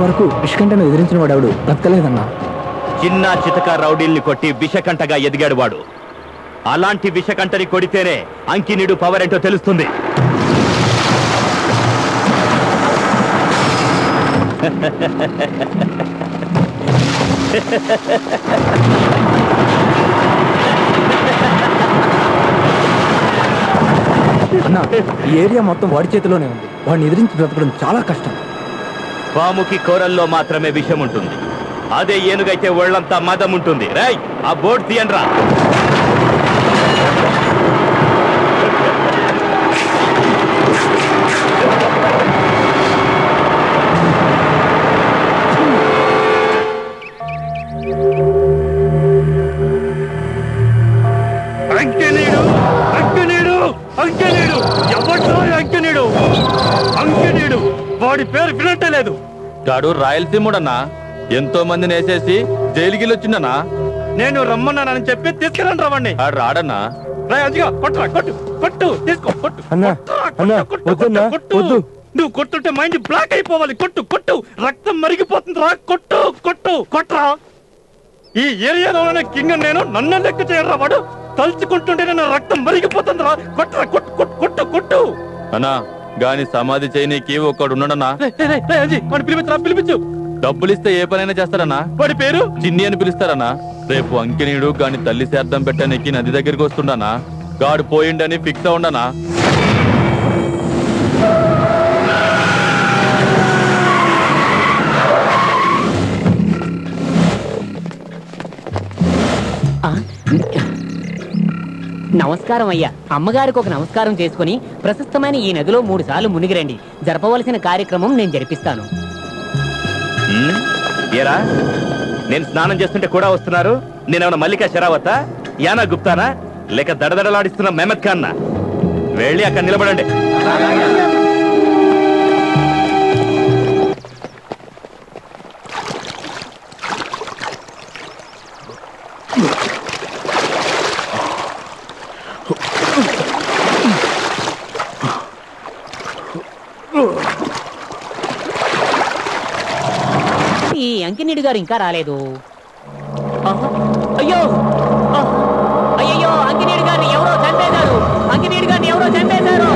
ఇంతవరకు విషకంటను ఎదిరించిన వాడెవడు బ్రతకలేదన్నా. చిన్న చితక రౌడీల్ని కొట్టి విషకంటగా ఎదిగాడు వాడు. అలాంటి విషకంటని కొడితేనే అంకినీడు పవర్ ఏంటో తెలుస్తుంది. అన్నా, ఈ ఏరియా మొత్తం వాడి చేతిలోనే ఉంది. వాడిని ఎదిరించి బ్రతకడం చాలా కష్టం. పాముకి కూరల్లో మాత్రమే విషం ఉంటుంది. అదే ఏనుగైతే ఒళ్ళంతా మదం ఉంటుంది. రై, ఆ బోర్డు తీయండ్రా. అంకెనీడు అంకెనీడు అంకెనీడు ఎవడ్రా అంకెనీడు? అంకెనీడు వాడి పేరు వినట్టలేదు. గాడు రాయలసీముడన్నా, ఎంతో మందిని వేసేసి జైలుకి వచ్చిండనా. నేను రమ్మన్నానని చెప్పి తీసుకురండి రావండి. ఆడు రాడన్నా. అదిగా కొట్టురా, కొట్టు కొట్టు, తీసుకో కొట్టు. వద్దు. నువ్వు కొట్టుంటే మైండ్ బ్లాక్ అయిపోవాలి. కొట్టు కొట్టు, రక్తం మరిగిపోతుంది రా. కొట్టు కొట్టు కొట్రా. ఈ ఏరియాలోనే కింగ్ నేను, నన్ను లెక్క చేయరా వాడు. తలుచుకుంటుంటే నా రక్తం మరిగిపోతుంది రా. కొట్టురా, కొట్టు కొట్టు కొట్టు కొట్టు. అన్నా, గాని సమాధి చేయనీకి ఒకడున్నాడన్నా. పిలిపించరా, పిలిపించు. డబ్బులిస్తే ఏ పనైనా చేస్తారన్నా. వాడి పేరు చిన్ని అని పిలుస్తారన్నా. రేపు అంకినీడు గాని తల్లి శార్థం పెట్టడానికి నది దగ్గరికి వస్తుండనా. గాడు పోయిండని ఫిక్స్ అవుండనా. నమస్కారం అయ్యా. అమ్మగారికి ఒక నమస్కారం చేసుకుని ప్రశస్తమైన ఈ నదిలో 3 సార్లు మునిగిరండి. జరపవలసిన కార్యక్రమం నేను జరిపిస్తాను. ఏరా, నేను స్నానం చేస్తుంటే కూడా వస్తున్నారు. నేనేమన్నా మల్లికా షరావతా, యానా గుప్తానా, లేక దడదడలాడిస్తున్న మెహమద్ ఖాన్నా? వెళ్ళి అక్కడ నిలబడండి. ఈ అంకినీడు గారు ఇంకా రాలేదు. అయ్యో అయ్యో, అంకినీడు గారిని ఎవరో చంపేశారు. అంకినీడు గారిని ఎవరో చంపేశారు.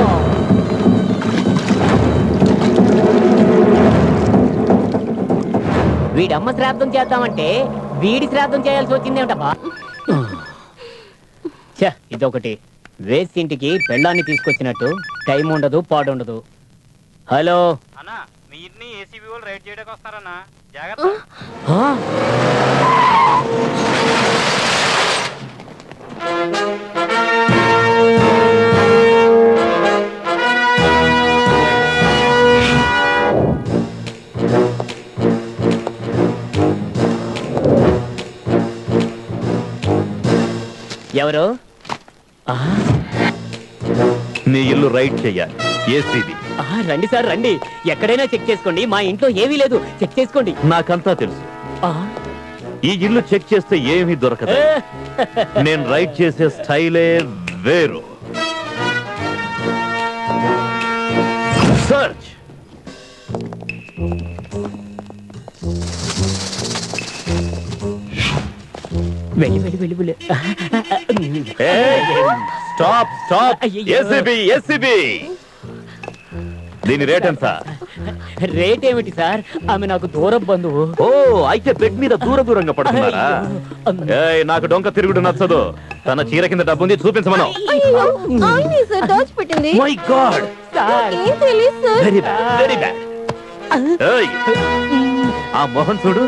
వీడమ్మ శ్రాద్ధం చేద్దామంటే వీడి శ్రాద్ధం చేయాల్సి వచ్చిందేమిటబ్బా. ఇదొకటి వేసి ఇంటికి పెళ్ళాన్ని తీసుకొచ్చినట్టు టైం ఉండదు, పాడుండదు. హలో అన్నా, మీ ఇంటిని ఏసీబీ వాళ్ళు రైడ్ చేయడానికి వస్తారన్నా, జాగ్రత్త. ఎవరు? నీ ఇల్లు రైడ్ చెయ్యాలి. ఏసీబీ. రండి సార్, రండి. ఎక్కడైనా చెక్ చేసుకోండి. మా ఇంట్లో ఏమీ లేదు, చెక్ చేసుకోండి. నాకంతా తెలుసు. ఈ ఇల్లు చెక్ చేస్తే ఏమీ దొరకదు. నేను రైడ్ చేసే స్టైలే వేరు. సర్చ్. వెళ్ళి వెళ్ళి వెళ్ళి వెళ్ళి. Stop stop. ACB ACB. దీని రేట్ ఎంత? రేట్ ఏమిటి సార్? ఆమె నాకు దూరం బంధువు. ఓ, అయితే బెడ్ మీద దూరంగా పడుతున్నారా? నాకు డొంక తిరుగుడు నచ్చదు. తన చీర కింద డబ్బుంది, చూపించమను. My god, very bad. ఆ మోహన్ చూడు,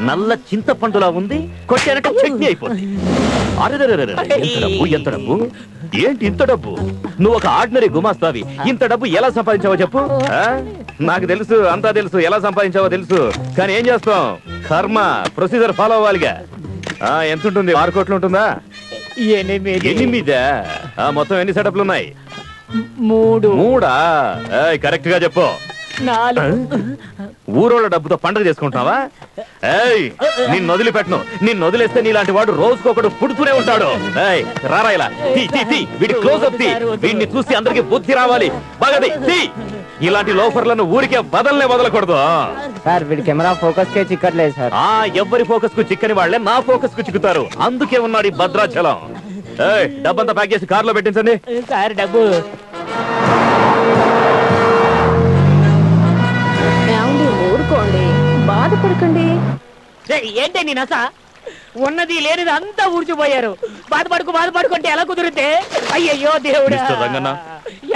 నల్ల చింతపండులా ఉంది. కొట్టానంటే చట్నీ అయిపోతుంది. ఎంత డబ్బు? ఏంటి ఇంత డబ్బు? నువ్వు ఒక ఆర్డినరీ గుమాస్తావి. ఇంత డబ్బు ఎలా సంపాదించావో చెప్పు. నాకు తెలుసు, అంతా తెలుసు, ఎలా సంపాదించావో తెలుసు. కానీ ఏం చేస్తాం, కర్మ, ప్రొసీజర్ ఫాలో అవ్వాలిగా. ఎంత ఉంటుంది? 6 కోట్లు ఉంటుందా? 8. మొత్తం ఎన్ని సెటప్లు ఉన్నాయి? 3. కరెక్ట్ గా చెప్పు. 4. ఊరోళ్ళ డబ్బుతో పండగ చేసుకుంటున్నావా? ఏయ్, నిన్ను వదిలిపెట్టను. నిన్ను వదిలేస్తే నీలాంటి వాడు రోజుకొకడు పుడుతూనే ఉంటాడు. ఏయ్, రారా ఇలా. వీడి క్లోజ్అప్ తీ. వీడిని చూసి అందరికి బుద్ధి రావాలి. బాగా తీ. ఇలాంటి లోఫర్లను ఊరికే వదలకూడదు. సార్ వీడి కెమెరా ఫోకస్ కే చిక్కట్లేదు సార్. ఎవరి ఫోకస్ కు చిక్కని వాళ్లే నా ఫోకస్ కు చిక్కుతారు. అందుకే ఉన్నాడు ఈ భద్రాచలం. ఏయ్, డబ్బంతా ప్యాక్ చేసి కారులో పెట్టించండి. సార్ డబ్బు ఊరుకోండి, బాధపడకండి. ఏంటే నీ నస? ఉన్నది లేనిది అంతా ఊడ్చిపోయారు. బాధపడుకుంటే ఎలా కుదిరితే? అయ్యయ్యో దేవుడా. మిస్టర్ రంగన్న,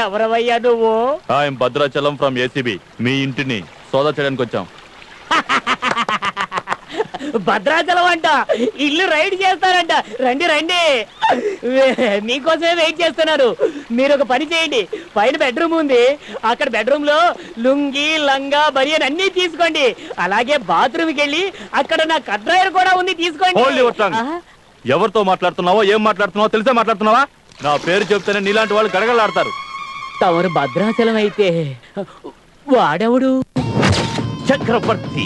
ఎవరవయ్యా నువ్వు? I'm Bhadrachalam from ACB. మీ ఇంటిని సోదా చేయడానికి వచ్చాం. భద్రాచలం అంట, ఇల్లు రైడ్ చేస్తారంట. రండి రండి, మీకోసమే వెయిట్ చేస్తున్నారు. మీరు ఒక పని చేయండి, పైన బెడ్రూమ్ ఉంది, అక్కడ బెడ్రూమ్ లో లుంగి లంగా బరియన్ అన్ని తీసుకోండి. అలాగే బాత్రూమ్కి వెళ్ళి అక్కడ నా కడ్రాయర్ కూడా ఉంది, తీసుకోండి. ఎవరితో మాట్లాడుతున్నావో ఏం మాట్లాడుతున్నావో తెలిసే మాట్లాడుతున్నావా? నా పేరు చెప్తేనే నీలాంటి వాళ్ళు గడగలాడతారు. తమరు భద్రాచలం అయితే వాడెవడు? చక్రవర్తి,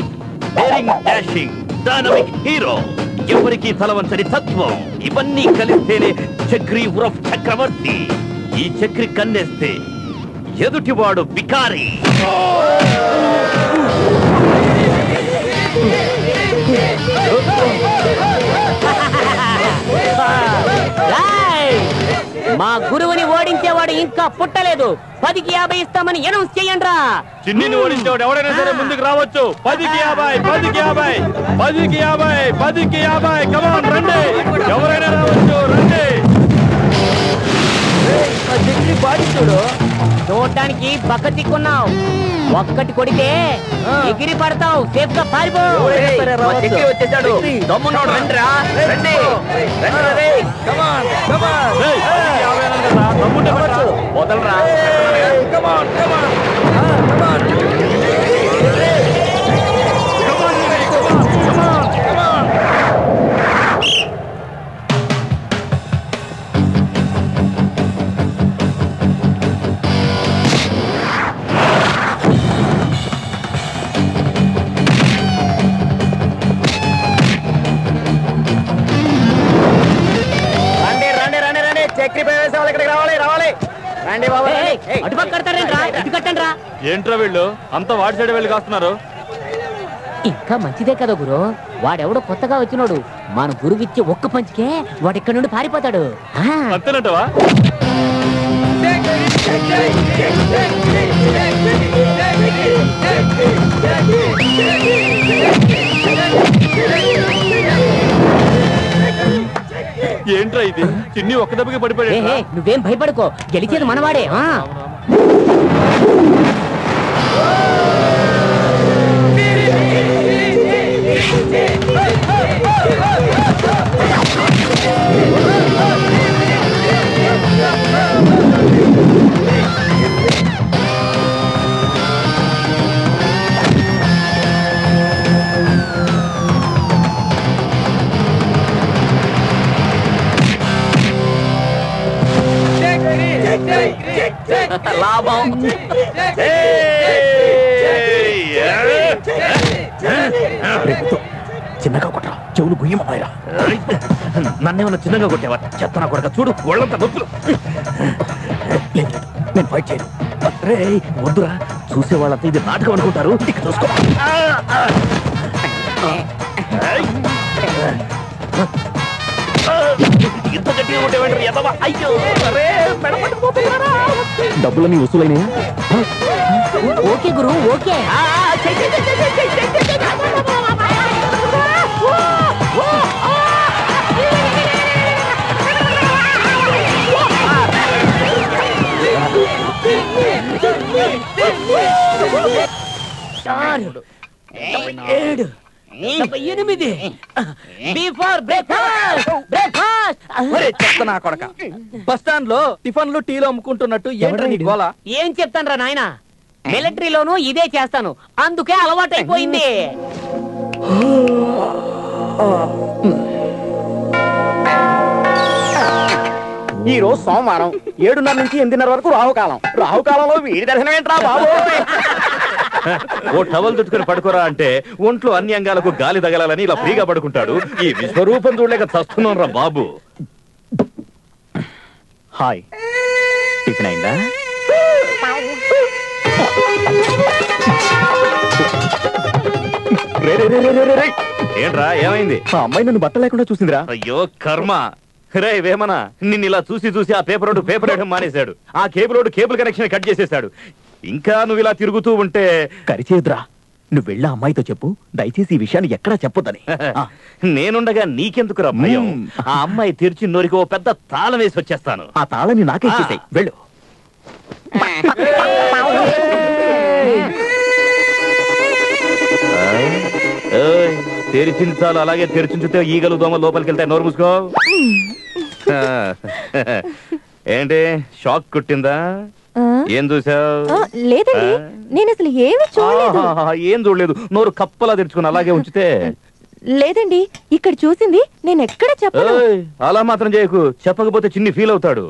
డేరింగ్ డాషింగ్ డైనమిక్ హీరో, ఎవరికి తలవంచని తత్వం, ఇవన్నీ కలిస్తేనే చక్రి ఉరఫ్ చక్రవర్తి. ఈ చక్రి కన్నేస్తే ఎదుటివాడు బికారి. మా గురువుని ఓడించేవాడు ఇంకా పుట్టలేదు. 10కి 50 ఇస్తామని అనౌన్స్ చేయండిరా. చిన్నిని ఓడించేవాడు ఎవడైనా సరే ముందుకు రావచ్చు. 10కి 50, 10కి 50, 10కి 50, 10కి 50. కమాన్ రండి, ఎవరైనా రావచ్చు, రండి. చూడు, చూడటానికి బక్క తిక్కున్నావు. ఒక్కటి కొడితే ఎగిరి పడతావు. సేఫ్ గా పారిపో. వచ్చేసాడు. దమ్మున్నాడు, రండిరా, రండి. వదలరా. ఏంట్రా వీళ్ళు అంతా వాడి సైడ్ వెళ్ళి కాస్తున్నారు? ఇంకా మంచిదే కదా గురు. వాడెవడో కొత్తగా వచ్చినాడు. మన గురువిచ్చే ఒక్క పంచికే వాడు ఇక్కడ నుండి పారిపోతాడు. అంతేనంటవా? ఏంట్రా ఇది? చిన్ని ఒక్క దెబ్బకి పడిపోయాడు. నువ్వేం భయపడుకో, గెలిచేది మనవాడే. లాభం. చిన్నగా కొట్టరా, చెవులు గుయ్యమాయరా. నన్నేమన్నా చిన్నగా కొట్టేవా? చెత్తనా కొడక, చూడు ఒళ్ళంతా నొప్పులు. నేను ఫైట్ చేయను. రే వద్దురా, చూసే వాళ్ళంతా ఇది నాటకం అనుకుంటారు. ఇక చూసుకో. ఇంత గట్టిగా కొట్టేవాడు ఎదవా. అయ్యో, డబ్బులన్నీ వసూలైనాయా? ఓకే గురు, ఓకే. బస్ స్టాండ్ లో టిఫన్లు టీలు అమ్ముకుంటున్నట్టు ఏంటి గోల? ఏం చెప్తాను నాయనా, మిలిటరీలోనూ ఇదే చేస్తాను, అందుకే అలవాటు అయిపోయింది. ఈ రోజు సోమవారం 7:30 నుంచి 8:30 వరకు రాహుకాలం. రాహుకాలంలో వీడి దర్శనం ఏంట్రా బాబు? ఓ టవల్ చుట్టుకుని పడుకోరా అంటే ఒంట్లో అన్ని అంగాలకు గాలి తగలాలని ఇలా ఫ్రీగా పడుకుంటాడు. ఈ విశ్వరూపం చూడలేక చస్తున్నాం రా బాబు. హాయ్, టిఫిన్ అయిందా? ఏంట్రా ఏమైంది? ఆ అమ్మాయి నన్ను బట్ట లేకుండా చూసిందిరా. అయ్యో కర్మ. రే వేమన, నిన్ను ఇలా చూసి చూసి ఆ పేపర్ రోడ్డు పేపర్ వేయడం మానేశాడు. ఆ cable road cable connection cut చేసేశాడు. ఇంకా నువ్వు ఇలా తిరుగుతూ ఉంటే కరిచేదురా. నువ్వు వెళ్ళా అమ్మాయితో చెప్పు, దయచేసి ఈ విషయాన్ని ఎక్కడా చెప్పొద్దని. నేనుండగా నీకెందుకురా భయం? ఆ అమ్మాయి తెరిచి నోరికి ఓ పెద్ద తాళం వేసి వచ్చేస్తాను. ఆ తాళని నాకే ఇచ్చేసేయ్, వెళ్ళు. తెరిచిన చాలు, అలాగే తెరిచించుతే ఈగలు దోమ లోపలికి వెళ్తాయి. నోరు మూసుకో. ఏంటి షాక్ కొట్టిందా? ఏం చూసావు? లేదండి, నేను అసలు ఏమీ చూడలేదు. ఏం చూడలేదు, నోరు కప్పలా తెరుచుకుని అలాగే ఉంచితే. లేదండి, ఇక్కడ చూసింది నేను ఎక్కడ చెప్పను. అలా మాత్రం చేయకు, చెప్పకపోతే చిన్ని ఫీల్ అవుతాడు.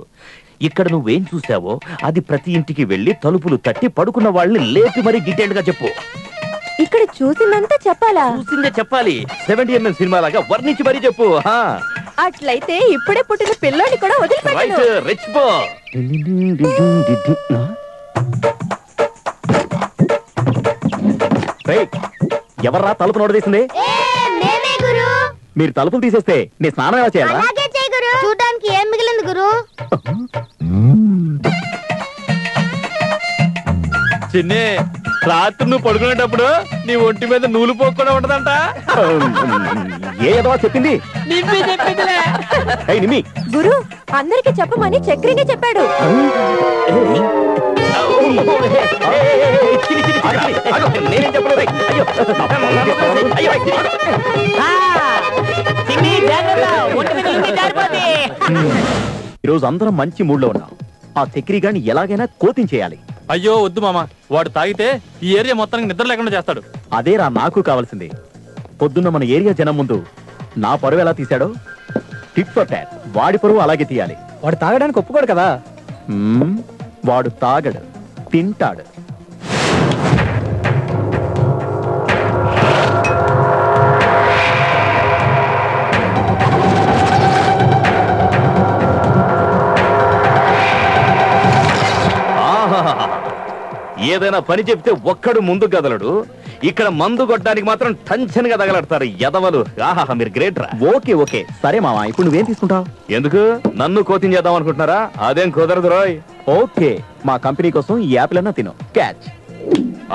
ఇక్కడ నువ్వేం చూసావో అది ప్రతి ఇంటికి వెళ్లి తలుపులు తట్టి పడుకున్న వాళ్ళని లేపి మరీ డీటెయిల్డ్ గా చెప్పు. ఇక్కడ చూసిందంతా చెప్పాలా? చూసిందే చెప్పాలి. 70mm సినిమా లాగా వర్ణించి మరీ చెప్పు. అట్లయితే ఇప్పుడే పుట్టిన పిల్లోని కూడా వదిలిపెట్టను. రైట్, రిచ్ బో. ఎవర్రా తలుపు నోడదీసింది? మీరు తలుపులు తీసేస్తే నేను స్నానం ఎలా చేయాలా? చూడడానికి ఏం మిగిలింది గురు? చిన్నే, రాత్రి నువ్వు పడుకునేటప్పుడు నీ ఒంటి మీద నూలు పోకుండా ఉండదంట. ఏ ఎదవా చెప్పింది? నిమ్మి గురు, అందరికి చెప్పమని చక్రినే చెప్పాడు. నేనేం చెప్పలేదు. అయ్యో ఈరోజు అందరం మంచి మూడ్ లో ఉన్నాం. ఆ చక్రి గాని ఎలాగైనా కోతించేయాలి. అయ్యో వద్దు మామ, వాడు తాగితే ఈ ఏరియా మొత్తానికి నిద్ర లేకుండా చేస్తాడు. అదేరా నాకు కావాల్సింది. పొద్దున్న మన ఏరియా జనం ముందు నా పరువు ఎలా తీశాడో టిట్ ఫర్ టాట్ వాడి పరువు అలాగే తీయాలి. వాడు తాగడానికి ఒప్పుకోడు కదా. వాడు తాగడు, తింటాడు. ఏదైనా పని చెప్తే ఒక్కడు ముందు కదలడు. ఇక్కడ మందు కొట్టడానికి మాత్రం టెన్షన్ గా తగలడతారు ఎదవలు. ఆహా, మీరు గ్రేట్ రా. ఓకే ఓకే సరే మామ, ఇప్పుడు నువ్వేం తీసుకుంటావు? ఎందుకు నన్ను కోతింగ్ చేద్దాం అనుకుంటున్నారా? అదేం కుదరదు రోయ్. ఓకే, మా కంపెనీ కోసం ఈ యాపిల్ అన్నా తిను. క్యాచ్.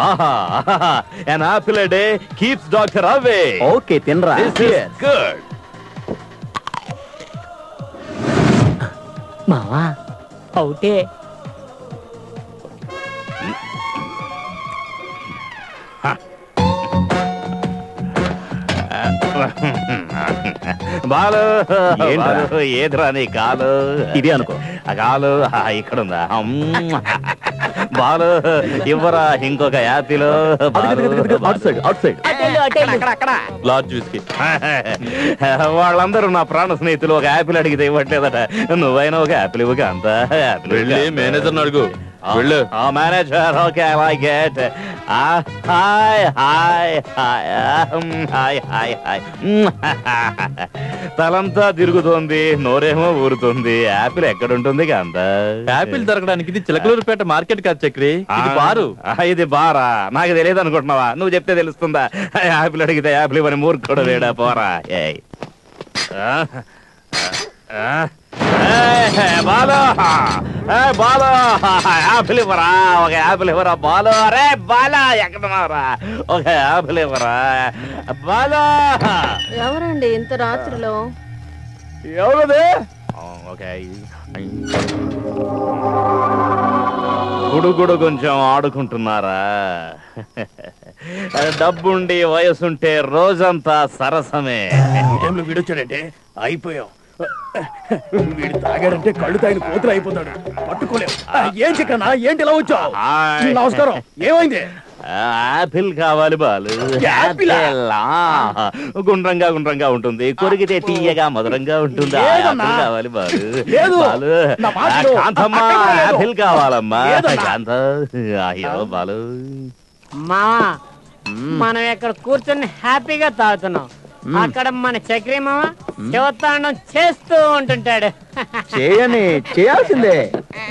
ఆహా, an apple a day keeps doctor away. Okay తినరా. This is good. మావా అవుతే బాలు, ఏంట్రా? బాలు, ఏదిరా నీ కాలు? ఇదే అనుకో. ఆ కాలు ఇక్కడ ఉందా? బాలు ఇవ్వరా ఇంకొక Apple. Out side, out side. Large whisky. వాళ్ళందరూ నా ప్రాణ స్నేహితులు. ఒక యాపిల్ అడిగితే ఇవ్వట్లేదట. నువ్వైనా ఒక యాపిల్ ఇవ్వక. అంత వెళ్ళి మేనేజర్ అడుగు. వెళ్ళు. Manager okay, I like it. Hi hi hi hi hi hi. తలంతా తిరుగుతోంది, నోరేమో ఊరుతుంది. యాపిల్ ఎక్కడ ఉంటుంది కాంత? యాపిల్ దొరకడానికి ఇది చిలకలూరుపేట మార్కెట్ కాదు చక్రి, ఇది బారు. ఇది బారా? నాకు తెలియదు అనుకుంటున్నావా? నువ్వు చెప్తే తెలుస్తుందా? యాపిల్ అడిగితే యాపిల్ ఇవ్వని మూర్ఖుడు వేడా పోరా. బాలో బాలో, యాపిల్ ఇవ్వరా, ఒక యాపిల్ ఇవ్వరా బాలో. అరే బాలా ఎక్కడున్నారా? ఒక యాపిల్ ఇవ్వరా బాలో. ఎవరండి ఇంత రాత్రిలో? ఎవరది? ఓకే, గుడుగుడు కొంచెం ఆడుకుంటున్నారా? డబ్బుండి వయసుంటే రోజంతా సరసమే. ఈ టైంలో వీడొచ్చాడంటే అయిపోయాం. వీడు తాగాడంటే కళ్ళు తాగిన పోతులు అయిపోతాడు. పట్టుకోలేవు. ఏం చిక్కనా, ఏంటి ఇలా వచ్చావు? నమస్కారం, ఏమైంది? యాపిల్ కావాలి బాలు. యాపిల్ గుండ్రంగా గుండ్రంగా ఉంటుంది, కొరికితే తీయగా మధురంగా ఉంటుంది. యాపిల్ కావాలి బాలు. బాలు, కాంతమ్మ యాపిల్ కావాలమ్మా. కాంత, అయ్యో బాలు. మావా మనం ఇక్కడ కూర్చొని హ్యాపీగా తాగుతున్నాం. అక్కడ మన చక్రి మామ శివతాండం చేస్తూ ఉంటుంటాడు. చేయని చేయాల్సిందే.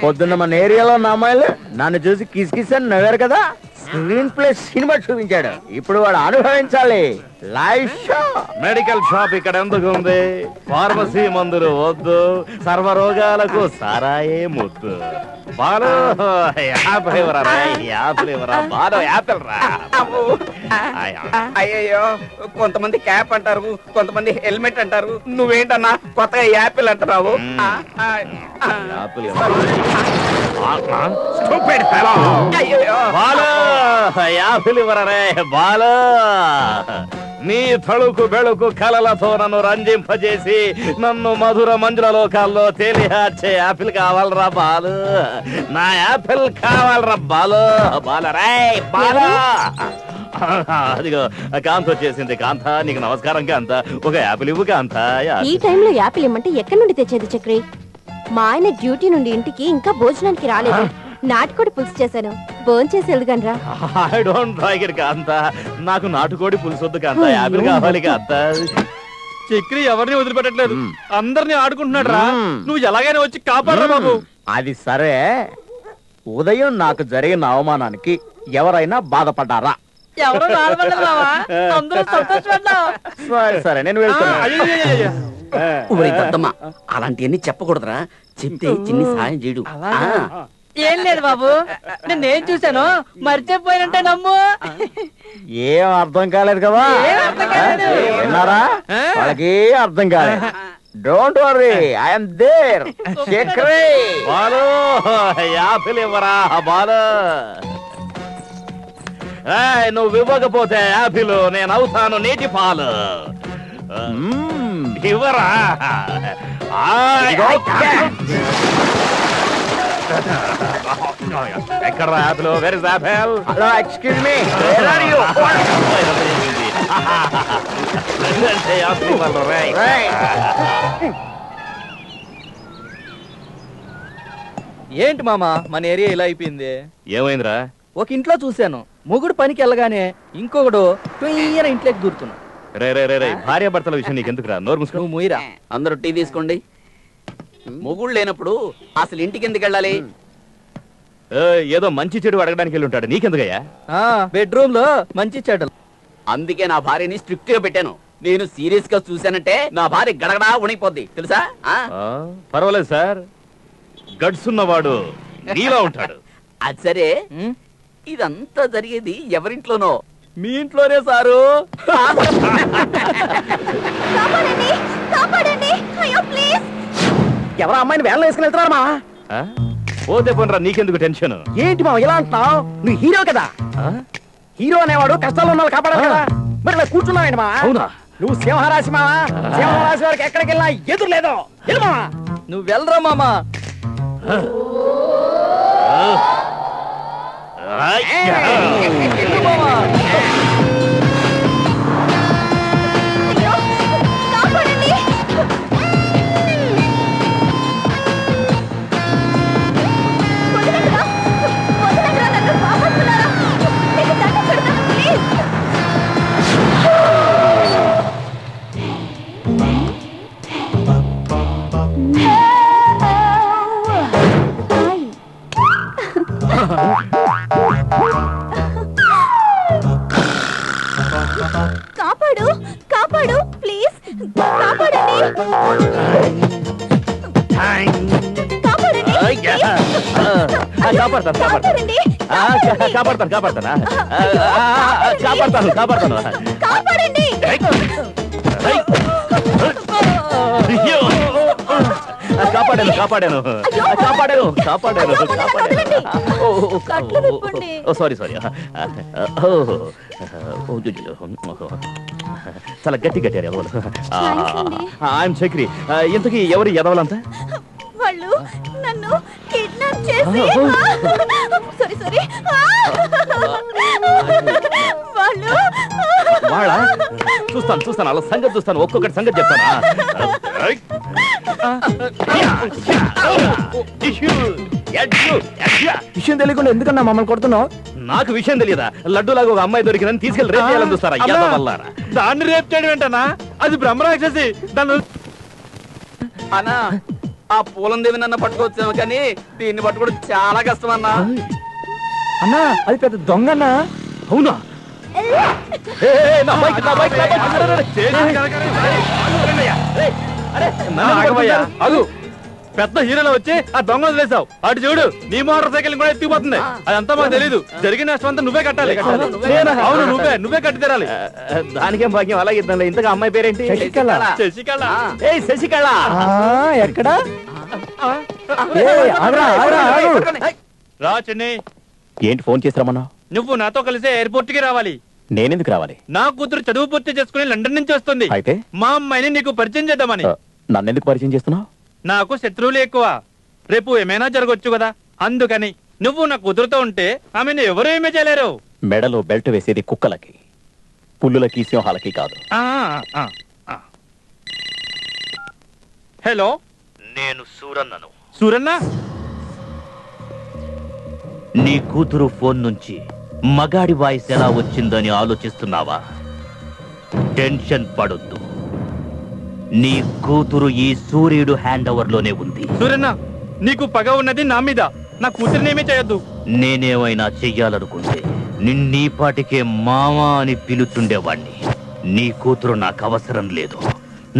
పొద్దున్న మన ఏరియాలో ఉన్న అమ్మాయిలు నన్ను చూసి కిస్ కిస్ అని నవ్వారు కదా. స్క్రీన్ ప్లే సినిమా చూపించాడు. ఇప్పుడు వాడు అనుభవించాలి. Live show. మెడికల్ షాప్ ఇక్కడ ఎందుకు ఉంది? ఫార్మసీ మందులు వద్దు, సర్వరోగాలకు సారాయే ముద్దు. బాలు యాపిల్ ఇవ్వరా, యాపిల్ ఇవ్వరా బాలు, యాపిల్ రా. అయ్యయ్యో, కొంతమంది క్యాప్ అంటారు, కొంతమంది హెల్మెట్ అంటారు. నువ్వేంటన్నా కొత్తగా యాపిల్ అంటున్నావు? యాపిల్ బాలు, యాపిల్ ఇవ్వరా రే బాలు. నీ తళుకు బెళుకు కలలతో నన్ను రంజింపజేసి నన్ను మధుర మంజుల లోకాల్లో తేలియార్చే యాపిల్ కావాలరా బాలు. నా యాపిల్ కావాలరా బాలు. బాలరా బాలా. అదిగో కాంత వచ్చేసింది. కాంత, నీకు నమస్కారం కాంత. ఒక యాపిల్ ఇవ్వు కాంత. ఈ టైంలో యాపిల్ ఇమ్మంటే ఎక్కడి నుండి తెచ్చేది చక్రి? మా ఆయన డ్యూటీ నుండి ఇంటికి ఇంకా భోజనానికి రాలేదు. నాటుకోడి పులుసు చేశాను, భోంచేసి వెళ్దుగానరా. ఐ డోంట్ లైక్ ఇట్ కాంత. నాకు నాటుకోడి పులుసు వద్దు కాంత, యాపిల్ కావాలి కాంత. చక్రి ఎవరిని వదిలిపెట్టట్లేదు, అందరినీ ఆడుకుంటున్నాడు రా. నువ్వు ఎలాగైనా వచ్చి కాపాడరా బాబు. అది సరే, ఉదయం నాకు జరిగిన అవమానానికి ఎవరైనా బాధపడ్డారా? ఎవరో బాధపడలేదు మావా, అందరూ సంతోషపడ్డాం. సరే సరే, నేను వెళ్తున్నా. అలాంటివన్నీ చెప్పకూడదురా. చెప్తే చిన్ని సాయం చేయడు. ఏం లేదు బాబు, నేనేం చూశాను మర్చిపోయినంటే నమ్ము. ఏం అర్థం కాలేదు కదా? విన్నారా? వాళ్ళకి అర్థం కాలేదు. Don't worry, I'm there. Chakri Balu, apple ఇవ్వరా బాలు. నువ్వు ఇవ్వకపోతే యాపిల్ నేను అవుతాను నీటి పాలు. ఇవ్వరా. ఎక్కడ Apple? Where is Apple? Hello, excuse me. ఏంటి మామా మన ఏరియా ఇలా అయిపోయింది? ఏమైందిరా? ఒక ఇంట్లో చూశాను, మొగుడు పనికి వెళ్ళగానే ఇంకొకడు ఇంట్లోకి దూరుతున్నా. రే రే రే రే, భార్య భర్తల విషయం నీకెందుకురా? నోరు మూసుకో. నువ్వు ముయిరా. అందరూ టీ తీసుకోండి. మొగుళ్ళు లేనప్పుడు అసలు ఇంటికి ఎందుకు వెళ్ళాలి? ఏదో మంచి చెడు అడగడానికి వెళ్ళి ఉంటాడు, నీకెందుకయ్యా? బెడ్రూమ్ లో మంచి చెడ్డలు. అందుకే నా భార్యని స్ట్రిక్ట్ గా పెట్టాను. నేను సీరియస్ గా చూశానంటే నా భార్య గడగడా ఉణిపోద్ది, తెలుసా? పర్వాలేదు సార్, గడ్స్ ఉన్నవాడు నీలా ఉంటాడు. అది సరే, ఇదంతా జరిగేది ఎవరింట్లోనో? మీ ఇంట్లోనే సారు. ఎవరో అమ్మాయిని వేళ వేసుకుని వెళ్తున్నారు మా. పోతే పోనరా, నీకెందుకు టెన్షన్? ఏంటి మా ఇలా అంటున్నావు? నువ్వు హీరో కదా. హీరో అనేవాడు కష్టాలు ఉన్న వాళ్ళు కాపాడాలి కదా. మరి ఇలా కూర్చున్నావేంటి మా? అవునా? నువ్వు సింహరాశి మావా. సింహరాశి వారికి ఎక్కడికి వెళ్ళినా ఎదురు లేదు. నువ్వు వెళ్ళరా మామా. కాపాడు, కాపాడు, ప్లీజ్ కాపాడండి, కాపాడతాను కాపాడండి. కాపాడాను కాపాడాను కాపాడాను కాపాడాను సారీ సారీ చాలా గట్టి కట్టారు ఎదవలు. ఐఎమ్ చక్రి. ఇంతకీ ఎవరు ఎదవలంతా? వాళ్ళు నన్ను కిడ్నాప్ చేసి సారీ సారీ వాళ్ళు వాళ్ళ చూస్తాను చూస్తాను అలా సంగతి చూస్తాను, ఒక్కొక్కటి సంగతి చెప్తాను. విషయం తెలియకుండా ఎందుకన్నా మమ్మల్ని కొడుతున్నావు? నాకు విషయం తెలియదా? లడ్డూలాగా ఒక అమ్మాయి దొరికిందని తీసుకెళ్లి రేపు చేయాలని చూస్తారా? వల్లారా దాన్ని రేపు చేయడం ఏంటన్నా? అది బ్రహ్మరాక్షసి. దాన్ని అన్నా ఆ పూలం దేవి నన్ను పట్టుకొచ్చాము కానీ దీన్ని పట్టుకోవడం చాలా కష్టం అన్నా. అన్నా అది పెద్ద దొంగ అన్నా. అవునా? అదు పెద్ద హీరోలో వచ్చి ఆ దొంగ వదిలేసావు. అటు చూడు, నీ మోటార్ సైకిల్ కూడా ఎత్తిపోతుంది. అదంతా మాకు తెలీదు. జరిగిన నష్టం అంతా నువ్వే కట్టాలి. అవును, నువ్వే కట్టి తీరాలి. దానికేం భాగ్యం. అలాగే ఇంతగా అమ్మాయి పేరేంటి? శశికళ. శశికళ ఎక్కడా? రా చెన్నై. ఏంటి ఫోన్ చేసి రమ్మన్నా? నువ్వు నాతో కలిసి ఎయిర్పోర్ట్ కి రావాలి. నేనెందుకు రావాలి? నా కూతురు చదువు పూర్తి చేసుకుని లండన్ నుంచి వస్తుంది. అయితే మా అమ్మాయిని నీకు పరిచయం చేద్దామని. నన్నెందుకు పరిచయం చేస్తున్నావు? నాకు శత్రువులు ఎక్కువ. రేపు ఏమైనా జరగొచ్చు కదా, అందుకని. నువ్వు నా కూతురుతో ఉంటే ఆమెను ఎవరు ఏమీ చేయలేరు. మెడలో బెల్ట్ వేసేది కుక్కలకి, పుల్లులకి, సింహాలకి కాదు. హలో, నేను సూరన్నను. సూరన్న, నీ కూతురు ఫోన్ నుంచి మగాడి వాయిస్ ఎలా వచ్చిందని ఆలోచిస్తున్నావా? టెన్షన్ పడొద్దు. నీ కూతురు ఈ సూర్యుడు హ్యాండ్ ఓవర్ లోనే ఉంది. సూరన్న, నీకు పగ ఉన్నది నా మీద. నా కూతురునేమీ చేయొద్దు. నేనేమైనా చెయ్యాలనుకుంటే నిన్నీ పాటికే మామా అని పిలుచుండేవాణ్ణి. నీ కూతురు నాకు అవసరం లేదు.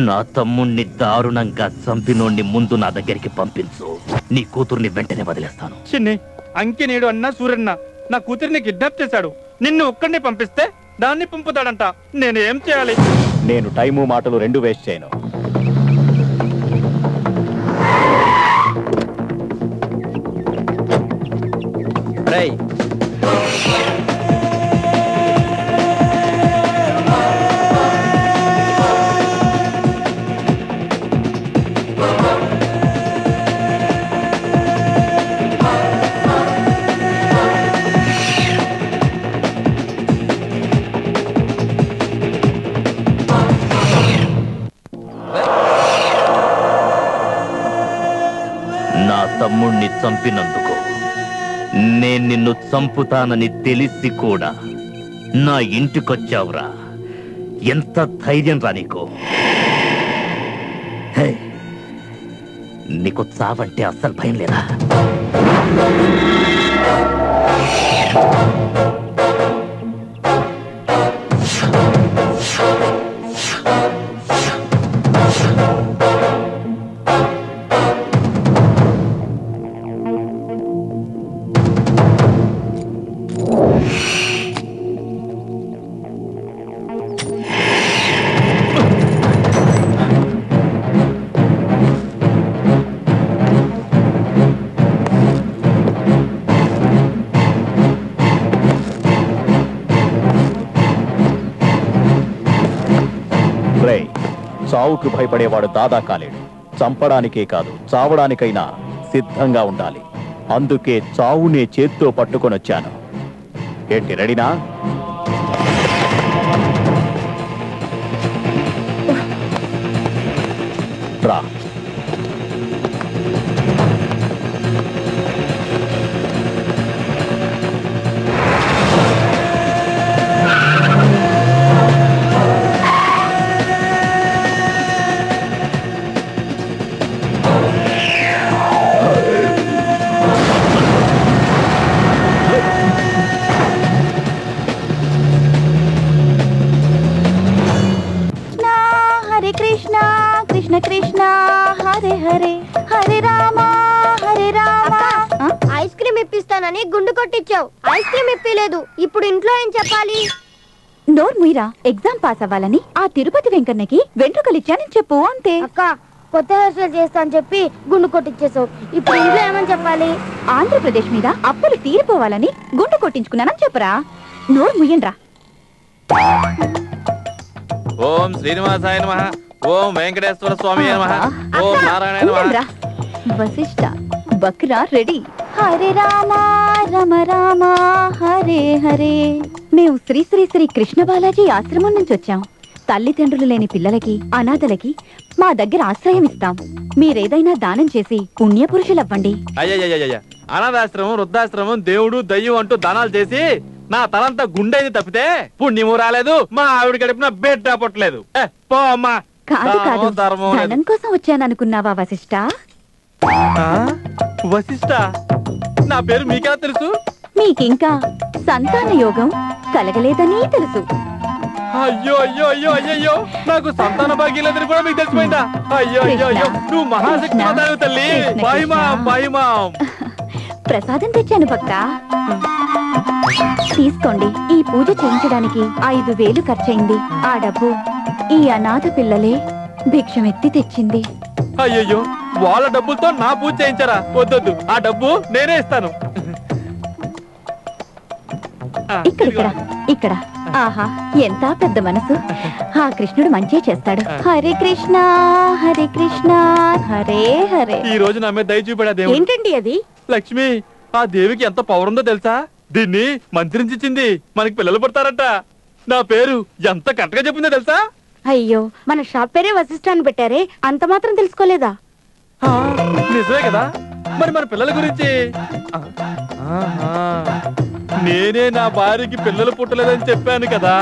నా తమ్ముణ్ణి దారుణంగా చంపినోణ్ణి ముందు నా దగ్గరికి పంపించు. నీ కూతుర్ని వెంటనే వదిలేస్తాను. చిన్ని, అంకి నేడు అన్న సూరన్న నా కూతురిని కిడ్నాప్ చేశాడు. నిన్ను ఒక్కడిని పంపిస్తే దాన్ని పంపుతాడంట. నేనేం చేయాలి? నేను టైము మాటలు రెండు వేస్ట్ చేయను. నా తమ్ముణ్ణి చంపినందుకు నేను నిన్ను చంపుతానని తెలిసి కూడా నా ఇంటికొచ్చావురా. ఎంత ధైర్యం రా నీకు? నీకు చావంటే అస్సలు భయం లేదా? చావుకు భయపడేవాడు దాదా కాలేడు. చంపడానికే కాదు, చావడానికైనా సిద్ధంగా ఉండాలి. అందుకే చావునే చేత్తో పట్టుకొనొచ్చాను. ఏంటి, రెడీనా? రా. కృష్ణ కృష్ణ కృష్ణ హరే హరే హరే రామ హరే రామ. ఐస్ క్రీమ్ ఇప్పిస్తానని గుండు కొట్టించావు. Ice cream ఇప్పలేదు. ఇప్పుడు ఇంట్లో ఏం చెప్పాలి? నోర్ ముయిరా. ఎగ్జామ్ పాస్ అవ్వాలని ఆ తిరుపతి వెంకన్నకి వెంట్రుకలు ఇచ్చానని చెప్పు, అంతే. అక్క, కొత్త హెయిర్ స్టైల్ చేస్తా అని చెప్పి గుండు కొట్టించేసావు. ఇప్పుడు ఇంట్లో ఏమని చెప్పాలి? ఆంధ్రప్రదేశ్ మీద అప్పులు తీరిపోవాలని గుండు కొట్టించుకున్నానని చెప్పరా. నోర్ ముయ్యండ్రా. ఓం శ్రీనివాసాయ నమః. ఓం వెంకటేశ్వర స్వామి నమః. ఓం నారాయణ నమః. వశిష్ఠ బక్రా రెడీ. హరే రామ రమ రామ హరే హరే. మేము శ్రీ శ్రీ శ్రీ కృష్ణ బాలాజీ ఆశ్రమం నుంచి వచ్చాం. తల్లిదండ్రులు లేని పిల్లలకి, అనాథలకి మా దగ్గర ఆశ్రయం ఇస్తాం. మీరేదైనా దానం చేసి పుణ్యపురుషులవ్వండి. అయ్యయ్యయ్య, అనాథాశ్రమం, వృద్ధాశ్రమం, దేవుడు, దయ్యం అంటూ దానాలు చేసి నా తలంతా గుండెది తప్పితే పుణ్యము రాలేదు, మా ఆవిడ గడిపిన బిడ్డ పుట్టలేదు. పో అమ్మా. కాదు కాదు, ధనం కోసం వచ్చాననుకున్నావా వశిష్ఠ? వశిష్ఠ? నా పేరు మీకెలా తెలుసు? మీకింకా సంతాన యోగం కలగలేదని తెలుసు. అయ్యో అయ్యో అయ్యో అయ్యో, నాకు సంతాన భాగ్యం లేదని కూడా మీకు తెలిసిపోయిందా? అయ్యో అయ్యో అయ్యో, నువ్వు మహాశక్తి తల్లి. బాయిమా. ప్రసాదం తెచ్చాను భక్త, తీసుకోండి. ఈ పూజ చేయించడానికి 5,000 ఖర్చయింది. ఆ డబ్బు ఈ అనాథ పిల్లలే భిక్షమెత్తి తెచ్చింది. అయ్యయ్యో, వాళ్ళ డబ్బులతో నా పూజ చేయించారా? వద్దొద్దు, ఆ డబ్బు నేనే ఇస్తాను. ఇక్కడ ఆహా, ఎంత పెద్ద మనసు. ఆ కృష్ణుడు మంచి చేస్తాడు. హరే కృష్ణ హరే కృష్ణ హరే హరే. ఈ రోజు నా మీద దయ చూపాడా దేవుడు. ఏంటండి అది? లక్ష్మి, ఆ దేవికి ఎంత పవర్ ఉందో తెలుసా? దీన్ని మంత్రించింది. మనకి పిల్లలు పుడతారంట. నా పేరు ఎంత కరెక్ట్గా చెప్పిందో తెలుసా? అయ్యో, మన షాప్ పేరే వశిష్ఠ అని పెట్టారే, అంత మాత్రం తెలుసుకోలేదా? నిజమే కదా. మరి మన పిల్లల గురించి నేనే నా భార్యకి పిల్లలు పుట్టలేదని చెప్పాను కదా.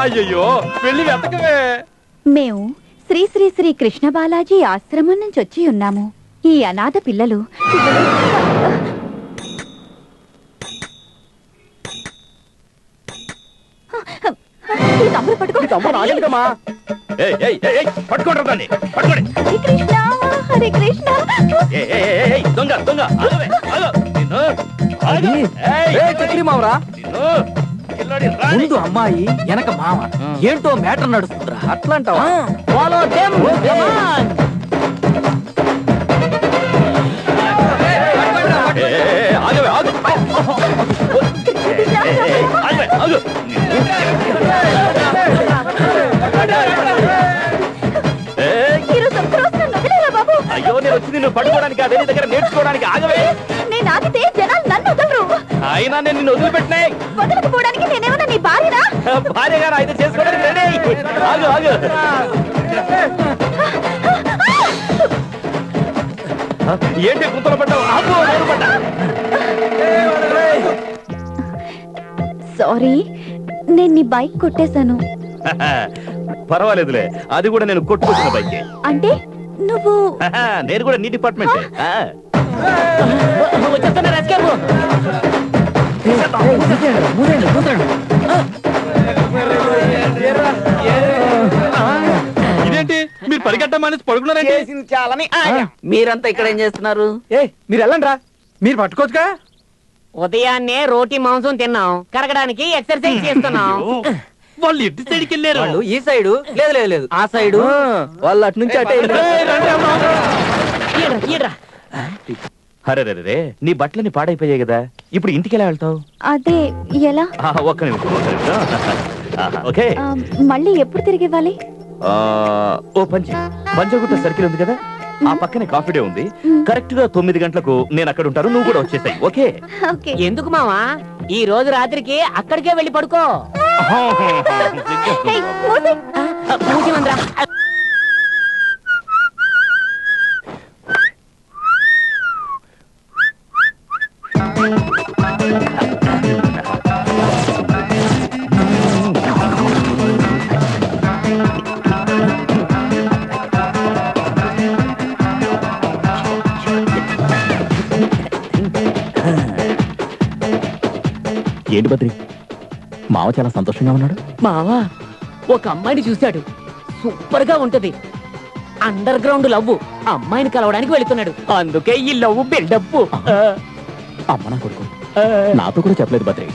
అయ్యయ్యో, వెళ్ళి వెతకవే. మేము శ్రీ శ్రీ శ్రీ కృష్ణ బాలాజీ ఆశ్రమం నుంచి వచ్చి ఉన్నాము. ఈ అనాథ పిల్లలు హరే కృష్ణ. ముందు అమ్మాయి వెనక మామ, ఏంటో మ్యాటర్ నడుస్తుందిరా. అట్లంటావా? అయ్యో, నేను వచ్చి నిన్ను పట్టుకోవడానికి, అదే నీ దగ్గర నేర్చుకోవడానికి. ఆగవే. నేను ఆగితే జనాలు నన్ను వదలరు. అయినా నేను నిన్ను వదిలిపెట్టినా. వదలకపోవడానికి నేనేమన్నా నీ భార్యనా? భార్య గారు అయితే చేసుకోవడానికి రెడీ. ఆగు ఆగు. ఏంటి గుంతలు పడ్డావు? సారీ, నేను నీ బైక్ కొట్టేశాను. పర్వాలేదులే, అది కూడా నేను కొట్టుకొచ్చిన బైకే. అంటే నువ్వు? నేను కూడా నీ డిపార్ట్మెంట్. ఇదేంటి మీరు పరిగెట్టం మానేసి పడుకున్నారంటే? చాలని మీరంతా ఇక్కడ ఏం చేస్తున్నారు? మీరు వెళ్ళండి రా, మీరు పట్టుకోవచ్చుగా. ఉదయాన్నే రోటీ మాంసం తిన్నాం, కరగడానికి ఎక్సర్సైజ్ చేస్తున్నాం. వాళ్ళు ఎటు సైడ్కి వెళ్ళారు? వాళ్ళు ఈ సైడు. లేదు లేదు లేదు, ఆ సైడు. వాళ్ళు అటు నుంచి అటే. అరే రే, నీ బట్టలని పాడైపోయాయి కదా, ఇప్పుడు ఇంటికి ఎలా వెళ్తావు? అదే ఎలా? ఒక్క నిమిషం. ఓకే, మళ్ళీ ఎప్పుడు తిరిగి ఇవ్వాలి? ఓ పంచగుట్ట సర్కిల్ ఉంది కదా, ఆ పక్కనే కాఫీ డే ఉంది. కరెక్ట్ గా 9 గంటలకు నేను అక్కడ ఉంటాను, నువ్వు కూడా వచ్చేసాయి. ఓకే? ఎందుకు మావా, ఈ రోజు రాత్రికి అక్కడికే వెళ్ళి పడుకో. ఏంటి బద్రి, మావ చాలా సంతోషంగా ఉన్నాడు. మావా ఒక అమ్మాయిని చూశాడు, సూపర్ గా ఉంటది. Under ground love. అమ్మాయిని కలవడానికి వెళుతున్నాడు, అందుకే ఈ లవ్ బిల్డప్. అమ్మ నా కొడుకు నాతో కూడా చెప్పలేదు బద్రి.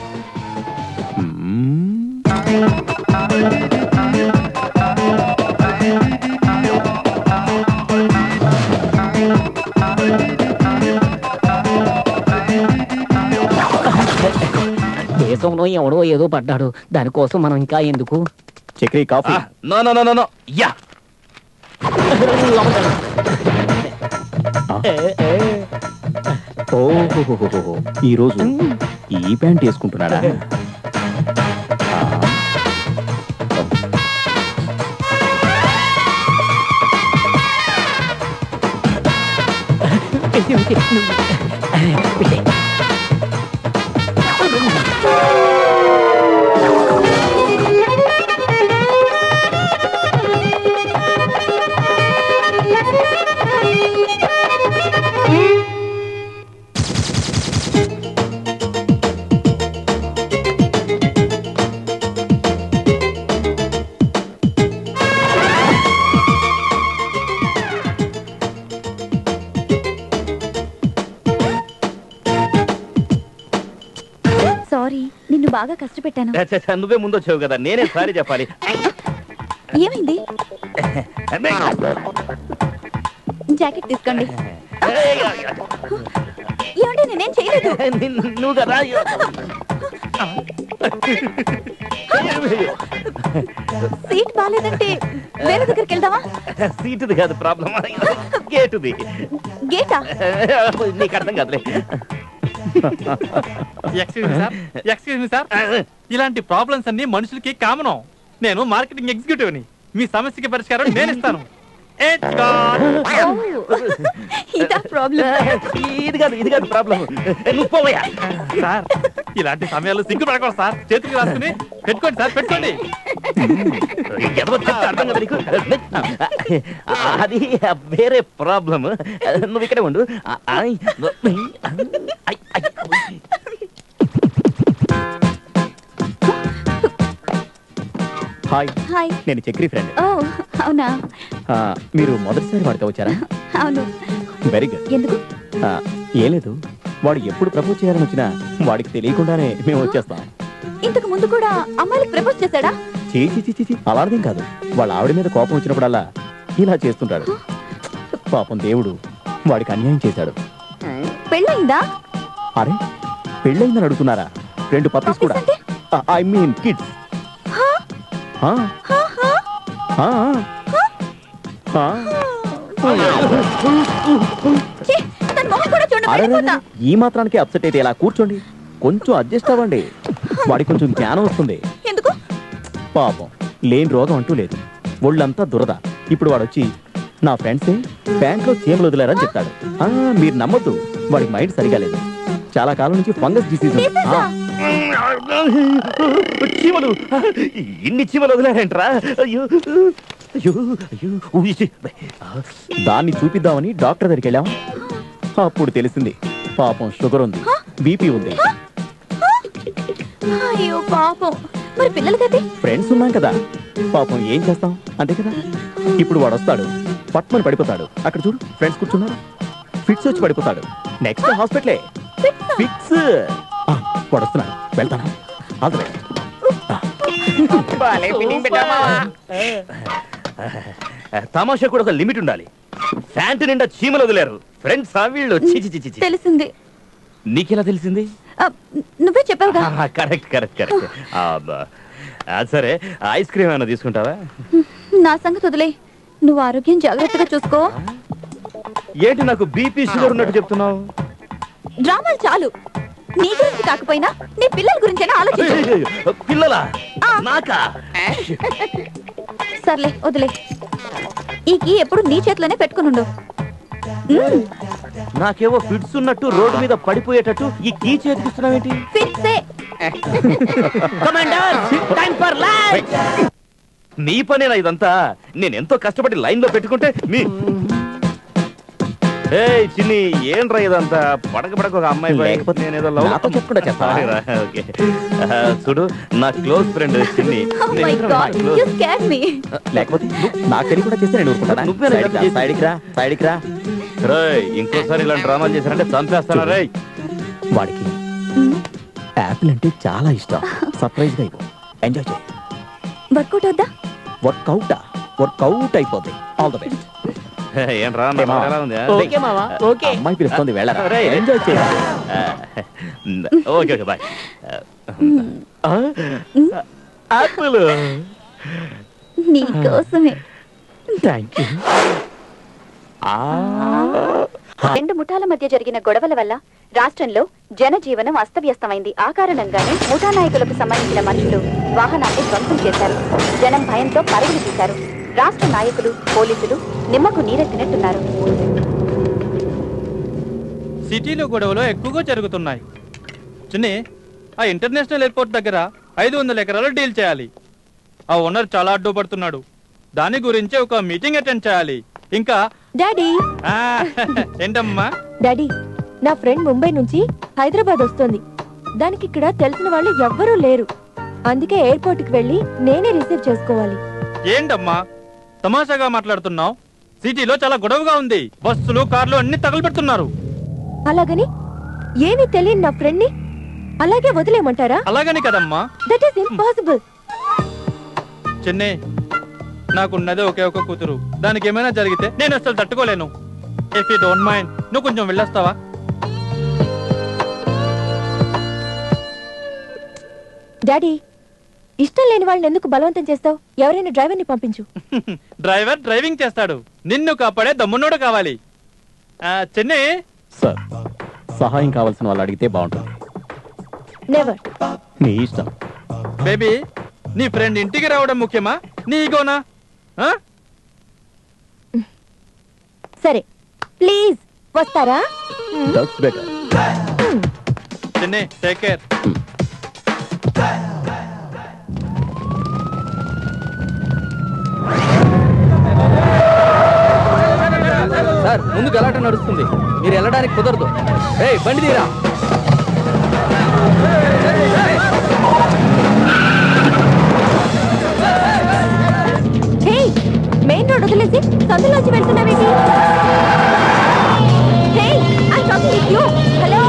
దేశంలో ఎవడో ఏదో పడ్డాడు, దానికోసం మనం ఇంకా ఎందుకు? Chakri coffee. No no no no. Yeah, ఓహో, ఈ రోజు ఈ ప్యాంట్ వేసుకుంటున్నాడా? సారీ, నిన్ను బాగా కష్టపెట్టాను. నువ్వే ముందు వచ్చావు కదా, నేనే సారీ చెప్పాలి. ఏమైంది? జాకెట్ తీసుకోండి. ఏమంటే నేనేం చేయలేదు. నువ్వు కదా సీట్ బాగాలేదంటే వేరే దగ్గరికి వెళ్దామా? సీటుది కాదు ప్రాబ్లం, గేటుది. గేటా? నీకు అర్థం కాదులే. ఎక్స్క్యూజ్ మీ సార్, ఇలాంటి ప్రాబ్లమ్స్ అన్ని మనుషులకి కామన్. నేను మార్కెటింగ్ ఎగ్జిక్యూటివ్ ని, మీ సమస్యకి పరిష్కారం నేను ఇస్తాను. ఇదా ప్రాబ్లం? ఇది కాదు ప్రాబ్లం. నువ్వు పోవయ్యా. సార్ ఇలాంటి సమయాల్లో సిగ్గుపడకూడదు సార్, చేతులు రాసుకుని పెట్టుకోండి సార్, పెట్టుకోండి. అర్థం కదా నీకు? అది వేరే ప్రాబ్లం. నువ్వు ఇక్కడే ఉండు. Hi, hi. నేను చక్రి ఫ్రెండ్. ఓ అవునా? మీరు మొదటిసారి వాడితో వచ్చారా? అవును. Very good. ఎందుకు? ఏం లేదు, వాడు ఎప్పుడు ప్రపోజ్ చేయాలని వచ్చినా వాడికి తెలియకుండానే మేము వచ్చేస్తాం. ఇంతకు ముందు కూడా అమ్మాయిలకు ప్రపోజ్ చేశాడా? చీ, అలాంటిదేం కాదు. వాళ్ళ ఆవిడ మీద కోపం వచ్చినప్పుడల్లా ఇలా చేస్తుంటాడు. పాపం దేవుడు వాడికి అన్యాయం చేశాడు. పెళ్ళయిందా? అరే, పెళ్ళయిందని అడుగుతున్నారా? 2 పప్పీస్ కూడా. I mean kids. ఈ మాత్రానికి అప్సెట్ అయితే ఎలా? కూర్చోండి, కొంచెం అడ్జస్ట్ అవ్వండి. వాడికి కొంచెం జ్ఞానం వస్తుంది. ఎందుకు? పాపం, లేని రోగం అంటూ లేదు, ఒళ్ళంతా దురద. ఇప్పుడు వాడు వచ్చి నా ఫ్రెండ్సే బ్యాంక్లో చీమలు వదిలేరని చెప్తాడు. మీరు నమ్మొద్దు, వాడికి మైండ్ సరిగా లేదు. చాలా కాలం నుంచి ఫంగస్ డిసీజ్. చీమలు, ఇన్ని చీమలు వదిలేరేంట్రా? అయ్యో అయ్యో అయ్యో. దాన్ని చూపిద్దామని డాక్టర్ దగ్గరికి వెళ్ళాం. అప్పుడు తెలిసింది పాపం షుగర్ ఉంది, బీపీ ఉంది. అయ్యో పాపం. మరి పిల్లలకైతే? ఫ్రెండ్స్ ఉన్నాం కదా, పాపం ఏం చేస్తాం, అంతే కదా. ఇప్పుడు వాడు వస్తాడు, పట్మని పడిపోతాడు. అక్కడ చూడు, ఫ్రెండ్స్ కూర్చున్నారు. ఫిట్స్ వచ్చి పడిపోతాడు. నెక్స్ట్ హాస్పిటలే. ఫిట్స్. వాడు వస్తున్నాడు, వెళ్తాను. తమాషా కూడా ఒక లిమిట్ ఉండాలి. ఫ్యాంట్ నిండా చీమలు వదిలేరు. ఫ్రెండ్స్ వీళ్ళు. తెలిసింది. నీకెలా తెలిసింది? నువ్వే చెప్పావుగా. కరెక్ట్. సరే, ఐస్ క్రీమ్ ఏమైనా తీసుకుంటావా? నా సంగతి వదిలే, నువ్వు ఆరోగ్యం జాగ్రత్తగా చూసుకో. ఏంటి నాకు బీపీ షుగర్ ఉన్నట్టు చెప్తున్నావు? డ్రామాలు చాలు. నీ గురించి కాకపోయినా నీ పిల్లల గురించైనా ఆలోచించు. పిల్లలా? నాకా? సర్లే వదిలే. ఈ కీ ఎప్పుడు నీ చేతిలోనే పెట్టుకునుండు. నాకేవో ఫిట్స్ ఉన్నట్టు రోడ్డు మీద పడిపోయేటట్టు ఈ కీ చేతికిస్తున్నావేంటి? ఫిట్సే. నీ పనేనా ఇదంతా? నేనెంతో కష్టపడి లైన్ లో పెట్టుకుంటే మీ చిన్ని ఏంట్రా ఇదంతా? పడక ఒక అమ్మాయి లేకపోతే చెప్పుకుంటా చెప్పాలి. చూడు, నా క్లోజ్ ఫ్రెండ్ చిన్ని. లేకపోతే నాకు తెలియకుండా చేస్తే నేను ఊరుకుంటా. సైడ్కి రా. ఇంకోసారి ఇలాంటి డ్రామాలు చేశారంటే చంపేస్తాను. రే, వాడికి యాపిల్ అంటే చాలా ఇష్టం. సర్ప్రైజ్ గా ఇవ్వు, ఎంజాయ్ చేయి. వర్కౌట్ అవుతా? వర్కౌట్ అయిపోద్ది. All the best. ఏంట్రా అమ్మాయి పిలుస్తుంది, వెళ్ళరా. ఎంజాయ్ చేయి. Okay bye. యాపిల్ నీకోసమే. Thank you. రెండు ముఠాల మధ్య జరిగిన గొడవల వల్ల రాష్ట్రంలో జనజీవనం అస్తవ్యస్తమైంది. ఆ కారణంగానే ముఠా నాయకులకు సంబంధించిన మనుషులు వాహనాన్ని ధ్వంసం చేశారు. జనం భయంతో పరుగులు తీశారు. రాష్ట్ర నాయకులు, పోలీసులు నిమ్మకు నీరెత్తినట్టున్నారు. సిటీలో గొడవలు ఎక్కువగా జరుగుతున్నాయి. చిన్ని, ఆ ఇంటర్నేషనల్ ఎయిర్పోర్ట్ దగ్గర 500 ఎకరాలు డీల్ చేయాలి. ఆ ఓనర్ చాలా అడ్డుపడుతున్నాడు. దాని గురించి ఒక మీటింగ్ అటెండ్ చేయాలి. ఇంకా డాడీ ఏంటమ్మా? డాడీ, నా ఫ్రెండ్ ముంబై నుంచి హైదరాబాద్ వస్తుంది. దానికి ఇక్కడ తెలిసిన వాళ్ళు ఎవ్వరూ లేరు. అందుకే ఎయిర్పోర్ట్ కి వెళ్ళి నేనే రిసీవ్ చేసుకోవాలి. ఏంటమ్మా తమాషాగా మాట్లాడుతున్నావు? సిటీలో చాలా గొడవగా ఉంది. బస్సులు కార్లు అన్ని తగలబెడుతున్నారు. అలాగని ఏమీ తెలియని నా ఫ్రెండ్ ని అలాగే వదిలేయమంటారా? అలాగని కదమ్మా. That is impossible. చెన్నై, నాకున్నదే ఒకే ఒక కూతురు. దానికి ఏమైనా జరిగితే నేను అసలు తట్టుకోలేను. ఇఫ్ యూ డోంట్ మైండ్, నువ్వు కొంచెం వెళ్ళొస్తావా? డాడీ, ఇష్టం లేని వాళ్ళని ఎందుకు బలవంతం చేస్తావు? ఎవరైనా డ్రైవర్ని పంపించు. డ్రైవర్ డ్రైవింగ్ చేస్తాడు. నిన్ను కాపాడే దమ్మున్నోడు కావాలి. చెన్నై సార్, సహాయం కావాల్సిన వాళ్ళు అడిగితే బాగుంటుంది. నెవర్. నీ ఇష్టం. బేబీ, నీ ఫ్రెండ్ ఇంటికి రావడం ముఖ్యమా, నీ ఈగోనా? సరే, ప్లీజ్ వస్తారా? That's better. Chennai, take care. Sir, ముందు గలాట నడుస్తుంది. మీరు వెళ్ళడానికి కుదరదు. ఏయ్, బండి తీరా. హే, మెయిన్ రోడ్ వదిలేసి సందులోంచి వెళ్తున్నావేంటి? Hey, I talking with you. Hello.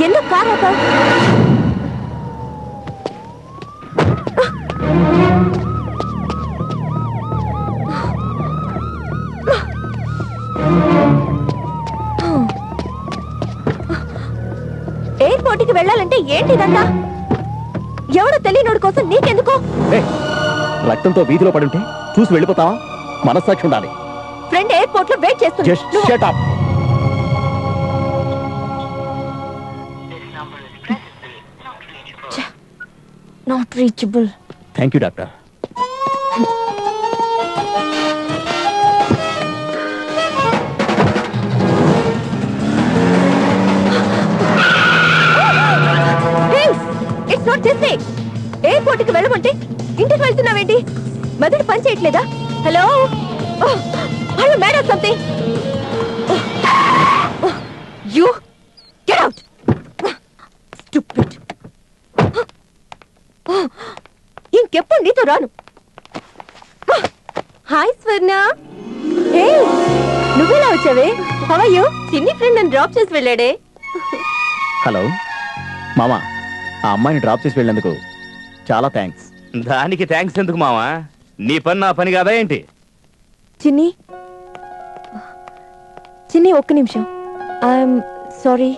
ఎందుకు కార్ ఆపావు? ఎయిర్పోర్ట్ కి వెళ్ళాలంటే ఏంటిదంతా? ఎవడో తెలియనోడి కోసం నీకెందుకు? రక్తంతో వీధిలో పడుంటే చూసి వెళ్ళిపోతావా? మనస్సాక్షి ఉండాలి. ఫ్రెండ్ ఎయిర్పోర్ట్ లో వెయిట్ చేస్తుంది. Just shut up. Not reachable. Thank you doctor. It's not this way. Airport కి వెళ్ళమంటే ఇంటికి వెళ్తున్నావేంటి? మెదడు పని చేయట్లేదా? Hello, are you mad or something? You get out. Stupid. ఇంకెప్పుడు నీతో రాను. హాయ్ స్వర్ణ. ఏ, నువ్వెలా వచ్చావే? How are you? చిన్ని ఫ్రెండ్ నన్ను డ్రాప్ చేసి వెళ్ళాడే. హలో మామా, ఆ అమ్మాయిని డ్రాప్ చేసి వెళ్ళినందుకు చాలా థ్యాంక్స్. దానికి థ్యాంక్స్ ఎందుకు మావా? నీ పని నా పని కాదా ఏంటి? చిన్ని, చిన్ని ఒక్క నిమిషం. I'm sorry.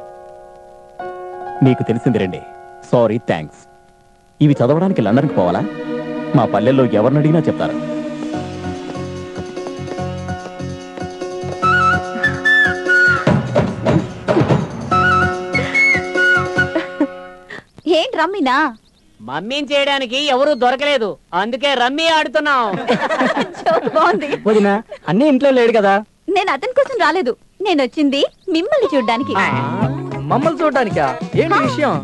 మీకు తెలిసింది రండి. Sorry, thanks. ఇవి చదవడానికి లండన్కి పోవాలా? మా పల్లెల్లో ఎవరిని అడిగినా చెప్తారు. ఏంటి రమ్మినా? మమ్మీని చేయడానికి ఎవరు దొరకలేదు, అందుకే రమ్మీ ఆడుతున్నాం. బాగుంది. వదినా, అన్నీ ఇంట్లో లేడు కదా. నేను అతని కోసం రాలేదు. నేను వచ్చింది మిమ్మల్ని చూడ్డానికి. మమ్మల్ని చూడడానికా? ఏంటి విషయం?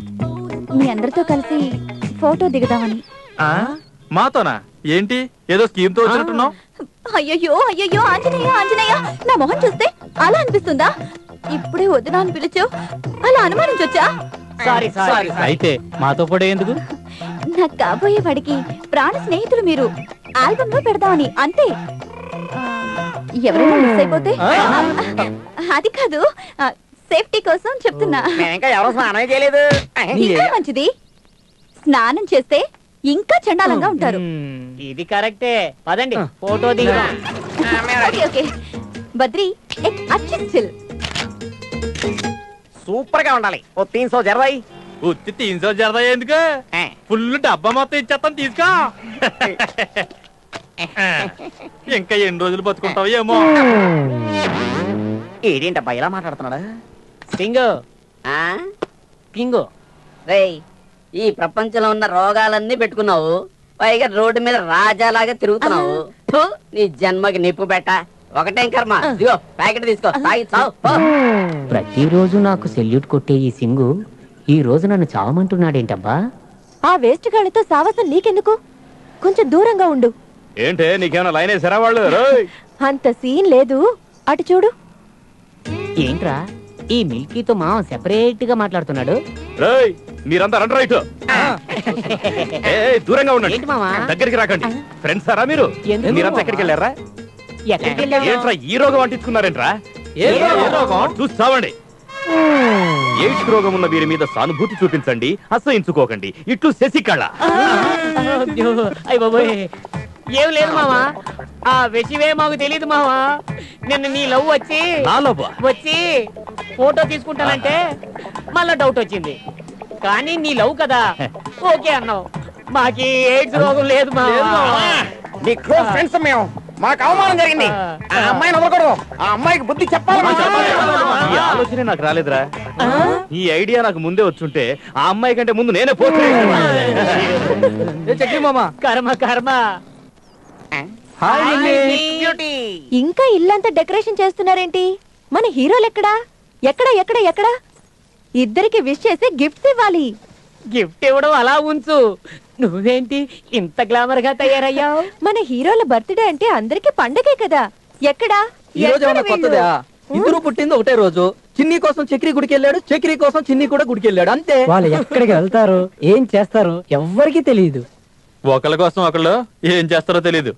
మీ అందరితో కలిసి ఫోటో దిగుదామని. మాతోనా? ఏంటి ఏదో స్కీమ్ తో వచ్చినట్టున్నావు? అయ్యయ్యో అయ్యయ్యో, ఆంజనేయ ఆంజనేయ, నా మొహం చూస్తే అలా అనిపిస్తుందా? ఇప్పుడే వదినా అని పిలిచావు, అలా అనుమానించొచ్చా? Sorry sorry. అయితే మాతో కూడా ఎందుకు? నాకు కాబోయే వాడికి ప్రాణ స్నేహితులు మీరు. ఆల్బమ్ లో పెడదామని అంతే. ఎవరైనా మిస్ అయిపోతే అది కాదు, సేఫ్టీ కోసం చెప్తున్నా. ఇంకా ఎవరు స్నానం చేయలేదు. ఇంకా మంచిది, స్నానం చేస్తే ఇంకా చండాలంగా ఉంటారు. ఇది కరెక్టే. పదండి ఫోటో దిగుదాం. Okay okay. బద్రి ఎక్ అచ్చి చిల్. సూపర్ గా ఉండాలి. ఓ 300 జరదాయి. ఉత్తి 300 జరదా ఎందుకు? ఫుల్ డబ్బా మొత్తం ఇచ్చేస్తాను, తీసుకో. ఇంకా ఎన్ని రోజులు బతుకుంటావు ఏమో. ఏదేంటబ్బా ఇలా మాట్లాడుతున్నాడా? పింగు పింగు రేయ్ ఈ ప్రపంచంలో ఉన్న రోగాలన్నీ పెట్టుకున్నావు, పైగా రోడ్డు మీద రాజాలాగా తిరుగుతున్నావు. ఫు, నీ జన్మకి నిప్పు పెట్ట. ఒకటేం కర్మ. ఇదిగో ప్యాకెట్ తీసుకో, తాగి చావు. పో. ప్రతిరోజు నాకు సెల్యూట్ కొట్టే ఈ సింగు ఈ రోజు నన్ను చావమంటున్నాడేంటబ్బా? ఆ వేస్ట్ గాళ్ళతో సావాసం నీకెందుకు? కొంచెం దూరంగా ఉండు. ఏంటే నీకేమైనా లైన్ వేసారా వాళ్ళు? రేయ్! అంత సీన్ లేదు, అటు చూడు. ఏంట్రా ఈ మిల్కీతో మా సెపరేట్ గా మాట్లాడుతున్నాడు? రేయ్, మీరంతా రండి రైట్. దూరంగా ఉండండి, ఏంటి మావా? దగ్గరికి రాకండి. ఫ్రెండ్స్ సారా మీరు? ఎందుకు? మీరంతా ఎక్కడికి వెళ్ళారా? ఎక్కడికి వెళ్ళావు? ఏంట్రా ఈ రోగం అంటించుకున్నారేంట్రా? ఏ రోగం? చూసి చావండి. ఎయిడ్స్ రోగం ఉన్న వీరి మీద సానుభూతి చూపించండి, అసహించుకోకండి. ఇట్లు శశికళ. ఏం లేదు మావా, ఆ విషయమే మాకు తెలియదు మావా. నిన్న నీ లవ్ వచ్చి ఫోటో తీసుకుంటానంటే మళ్ళా డౌట్ వచ్చింది. కానీ నీ లవ్ కదా ఓకే అన్నావు. మాకి ఎయిడ్స్ రోగం లేదు మావా. నీ క్లోజ్ ఫ్రెండ్స్ మేము. మాకు అవమానం జరిగింది. ఆ అమ్మాయిని వదలకూడదు. ఆ అమ్మాయికి బుద్ధి చెప్పాలి. ఈ ఆలోచనే నాకు రాలేదురా. ఈ ఐడియా నాకు ముందే వచ్చుంటే ఆ అమ్మాయి కంటే ముందు నేనే పోతే. చక్రి మామ, కర్మ కర్మ. ఇంకా ఇల్లంతా డెకరేషన్ చేస్తున్నారేంటి? మన హీరోలు ఎక్కడా? ఎక్కడా ఎక్కడా ఎక్కడా? ఇద్దరికి విష్ చేసి గిఫ్ట్స్ ఇవ్వాలి. గిఫ్ట్ ఇవ్వడం అలా ఉంచు, నువ్వేంటి ఇంత గ్లామర్ గా తయారయ్యావు? మన హీరోల బర్త్డే అంటే అందరికి పండగే కదా. ఎక్కడా? ఈ రోజు ఏమన్నా కొత్తదా? ఇద్దరు పుట్టింది ఒకటే రోజు. చిన్ని కోసం చక్రి గుడికి వెళ్ళాడు, చక్రి కోసం చిన్ని కూడా గుడికి వెళ్ళాడు, అంతే. వాళ్ళు ఎక్కడికి వెళ్తారు, ఏం చేస్తారు ఎవ్వరికి తెలియదు. ఒకళ్ళ కోసం ఒకళ్ళు ఏం చేస్తారో తెలీదు.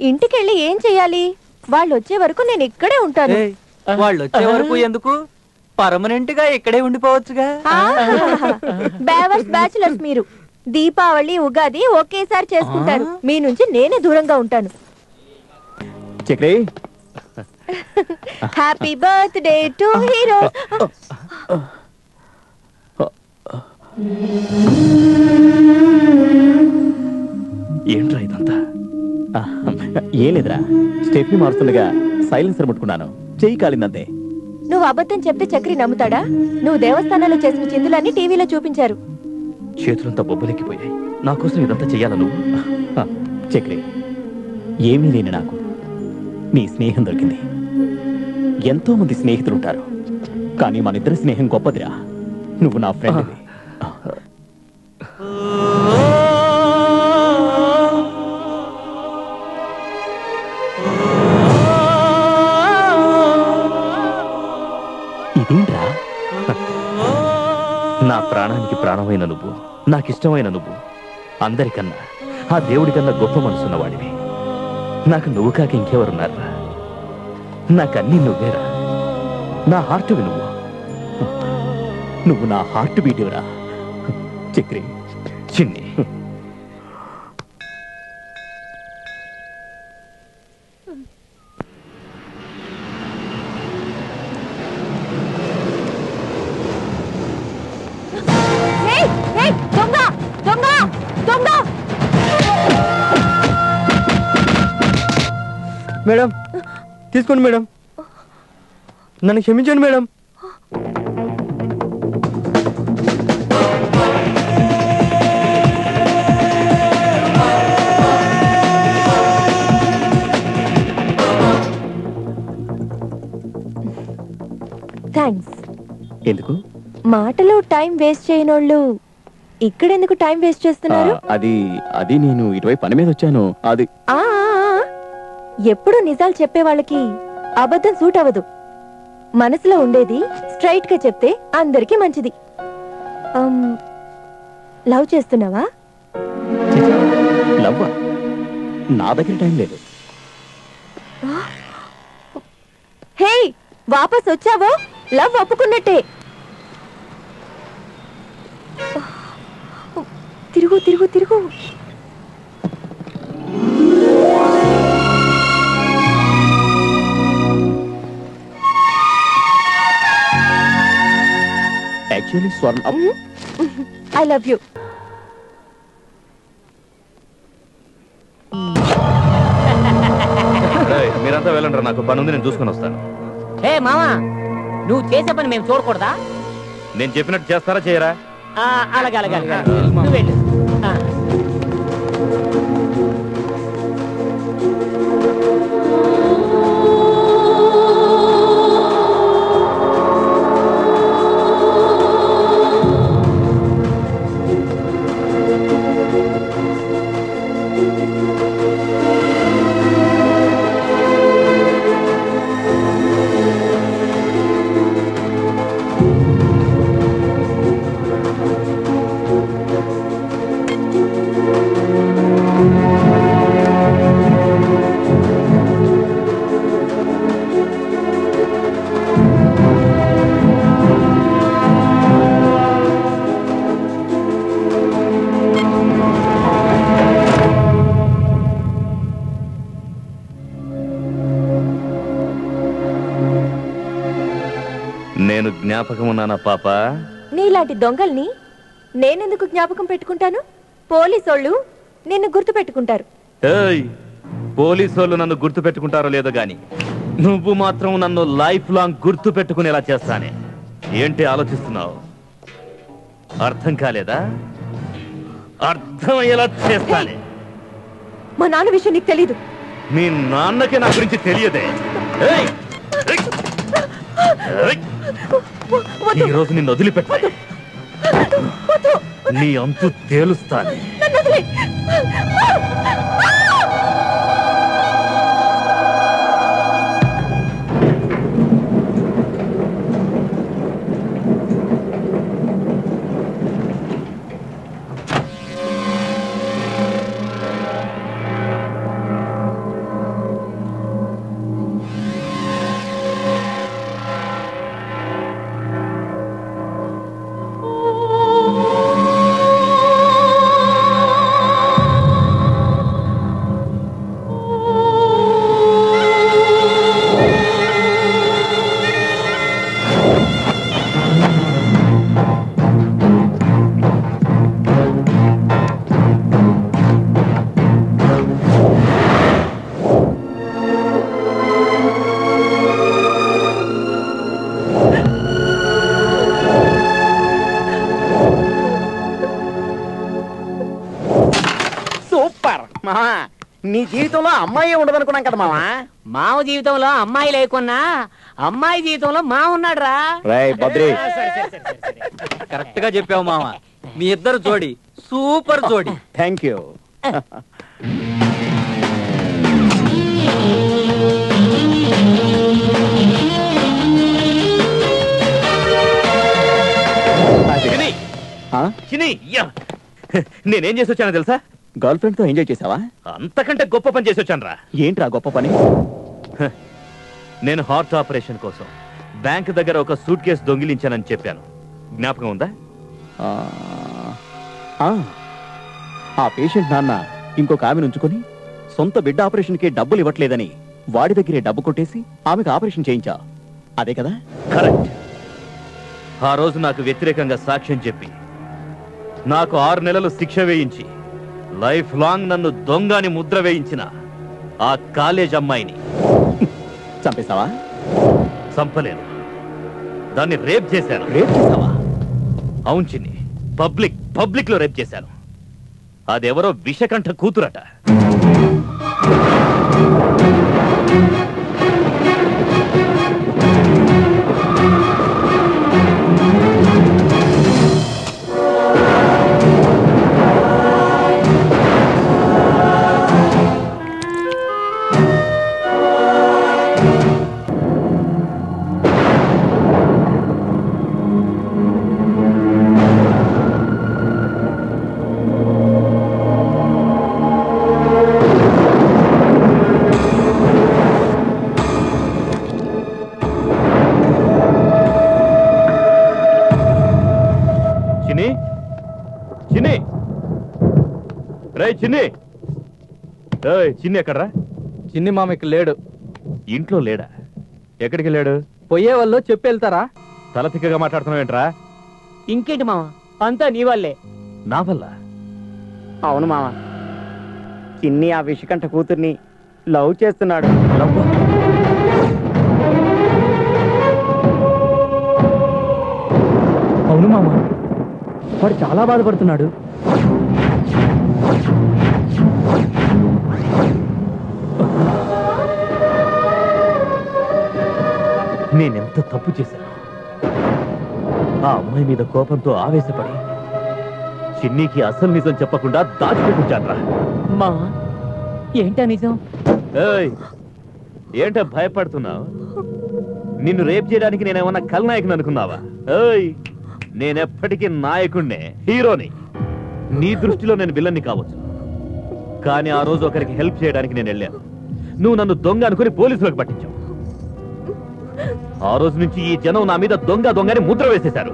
ఇంటికెళ్ళి ఏం చెయ్యాలి? వాళ్ళు వచ్చే వరకు నేను ఇక్కడే ఉంటాను. వాళ్ళు వచ్చే వరకు ఎందుకు? పర్మనెంట్ గా ఇక్కడే ఉండిపోవచ్చుగా. బ్యావర్స్ బ్యాచులర్స్ మీరు. దీపావళి ఉగాది ఒకేసారి చేసుకుంటారు. మీ నుంచి నేనే దూరంగా ఉంటాను. Chakri, happy birthday to hero. ఏంట్రా ఇదంతా? ఏం లేదురా, స్టెప్ని మారుస్తుండగా సైలెన్సర్ ముట్టుకున్నాను, చెయ్యి కాలిందంతే. నువ్వు అబద్ధం చెప్తే చక్రి నమ్ముతాడా? నువ్వు దేవస్థానాల్లో చేసిన చిందులన్నీ టీవీలో చూపించారు. చేతులంతా బొబ్బలెక్కిపోయాయి. నా కోసం ఇదంతా చెయ్యాల నువ్వు? చక్రి, ఏమీ లేని నాకు నీ స్నేహం దొరికింది. ఎంతో మంది స్నేహితులుంటారు, కానీ మన ఇద్దరి స్నేహం గొప్పదిరా. నువ్వు నా ఫ్రెండ్. ఇదేంట్రా? నా ప్రాణానికి ప్రాణమైన నువ్వు, నాకిష్టమైన నువ్వు, అందరికన్నా ఆ దేవుడికన్నా గొప్ప మనసున్నవాడివి. నాకు నువ్వు కాక ఇంకెవరున్నారా? నాకన్నీ నువ్వేరా. నా హార్ట్వి నువ్వు. నువ్వు నా హార్ట్ బీటివరా చక్రి. చిన్ని, దొంగ దొంగ దొంగ! మేడం తీసుకోండి మేడం, నన్ను క్షమించండి మేడం. థ్యాంక్స్. ఎందుకు? మాటలో టైం వేస్ట్ చేయనోళ్ళు ఇక్కడెందుకు టైం వేస్ట్ చేస్తున్నారు? అది నేను ఇటువైపు పని మీద వచ్చాను. అది ఎప్పుడు నిజాలు చెప్పే వాళ్ళకి అబద్ధం సూట్ అవ్వదు. మనసులో ఉండేది స్ట్రైట్ గా చెప్తే అందరికీ మంచిది. లవ్ చేస్తున్నావా? లవ్వా? నా దగ్గర టైం లేదు. హే, వాపస్ వచ్చావో లవ్ ఒప్పుకున్నట్టే. తిరుగు తిరుగు తిరుగు. Actually Swarna, I love you. మీరంతా వెళ్ళండి, నాకు పని ఉంది, నేను చూసుకొని వస్తాను. ఏ మామా, నువ్వు చేసే పని మేము చూడకూడదా? నేను చెప్పినట్టు చేస్తారా చేయరా? అలాగే అలాగే అలాగే నువ్వు వెళ్ళు. నేను జ్ఞాపకం ఉన్నానా పాప? నీలాంటి దొంగల్ని నేనెందుకు జ్ఞాపకం పెట్టుకుంటాను? పోలీసోళ్ళు నిన్ను గుర్తు పెట్టుకుంటారు. పోలీసోళ్ళు నన్ను గుర్తు పెట్టుకుంటారో లేదో గాని నువ్వు మాత్రం నన్ను లైఫ్ లాంగ్ గుర్తు పెట్టుకునేలా చేస్తానే. ఏంటి ఆలోచిస్తున్నావు? అర్థం కాలేదా? అర్థమయ్యేలా చేస్తానే. మా నాన్న విషయం నీకు తెలీదు. మీ నాన్నకి నా గురించి తెలియదే. ఈ రోజు నిన్ను వదిలిపెట్టా. నీ అంతు తేలుస్తాను. నీ జీవితంలో అమ్మాయి ఉండదనుకున్నాం కదా మావా. మావ జీవితంలో అమ్మాయి లేకున్నా అమ్మాయి జీవితంలో మా ఉన్నాడు రా. కరెక్ట్ గా చెప్పావు మామ. మీ ఇద్దరు జోడి సూపర్ జోడి. Thank you. నేనేం చేసి వచ్చానో తెలుసా? గర్ల్ ఫ్రెండ్ తో ఎంజాయ్ చేసావా? అంతకంటే గొప్ప పని చేసి వచ్చాను రా. ఏంట్రా గొప్ప పని? నేను హార్ట్ ఆపరేషన్ కోసం బ్యాంక్ దగ్గర ఒక సూట్ కేసు దొంగిలించానని చెప్పాను. జ్ఞాపకం ఉందా? ఆ పేషెంట్ నాన్న ఇంకొక ఆమెను ఉంచుకొని సొంత బిడ్డ ఆపరేషన్ కి డబ్బులు ఇవ్వట్లేదని వాడి దగ్గరే డబ్బు కొట్టేసి ఆమెకు ఆపరేషన్ చేయించా. అదే కదా? కరెక్ట్. ఆ రోజు నాకు వ్యతిరేకంగా సాక్ష్యం చెప్పి నాకు 6 నెలలు శిక్ష వేయించి లైఫ్ లాంగ్ నన్ను దొంగని ముద్ర వేయించిన ఆ కాలేజ్ అమ్మాయిని చంపేశావా? చంపలేను, దాన్ని రేప్ చేశాను. రేప్ చేసావా? అవును చిన్ని, పబ్లిక్ లో రేప్ చేశాను. అదెవరో విషకంఠ కూతురట. చిన్ని ఎక్కడరా? చిన్ని మామ ఇక్కడ లేడు. ఇంట్లో లేడా? ఎక్కడికి వెళ్ళాడు? పోయే వాళ్ళు చెప్పి వెళ్తారా? తల తిక్కగా మాట్లాడుతున్నావేంట్రా? ఇంకేంటి మామ, అంతా నీ వల్లే. నా వల్ల? అవును మామ, చిన్ని ఆ విషకంఠ కూతుర్ని లవ్ చేస్తున్నాడు. అవును మామ. వాడు చాలా బాధపడుతున్నాడు. నేనెంత తప్పు చేశాను. ఆ అమ్మాయి మీద కోపంతో ఆవేశపడి చిన్నీకి అసలు నిజం చెప్పకుండా దాచిపెట్టించాన్రా. మా ఏంటా నిజం? ఏయ్, ఏంటో భయపడుతున్నావు? నిన్ను రేప్ చేయడానికి నేనేమన్నా కల్నాయకుని అనుకున్నావా? ఏయ్, నేనెప్పటికీ నాయకుణ్ణే, హీరోని. నీ దృష్టిలో నేను విలన్ని కావచ్చు, కానీ ఆ రోజు ఒకరికి హెల్ప్ చేయడానికి నేను వెళ్ళాను. నువ్వు నన్ను దొంగ అనుకుని పోలీసులకు పట్టించావు. ఆ రోజు నుంచి ఈ జనం నా మీద దొంగ దొంగని ముద్ర వేసేశారు.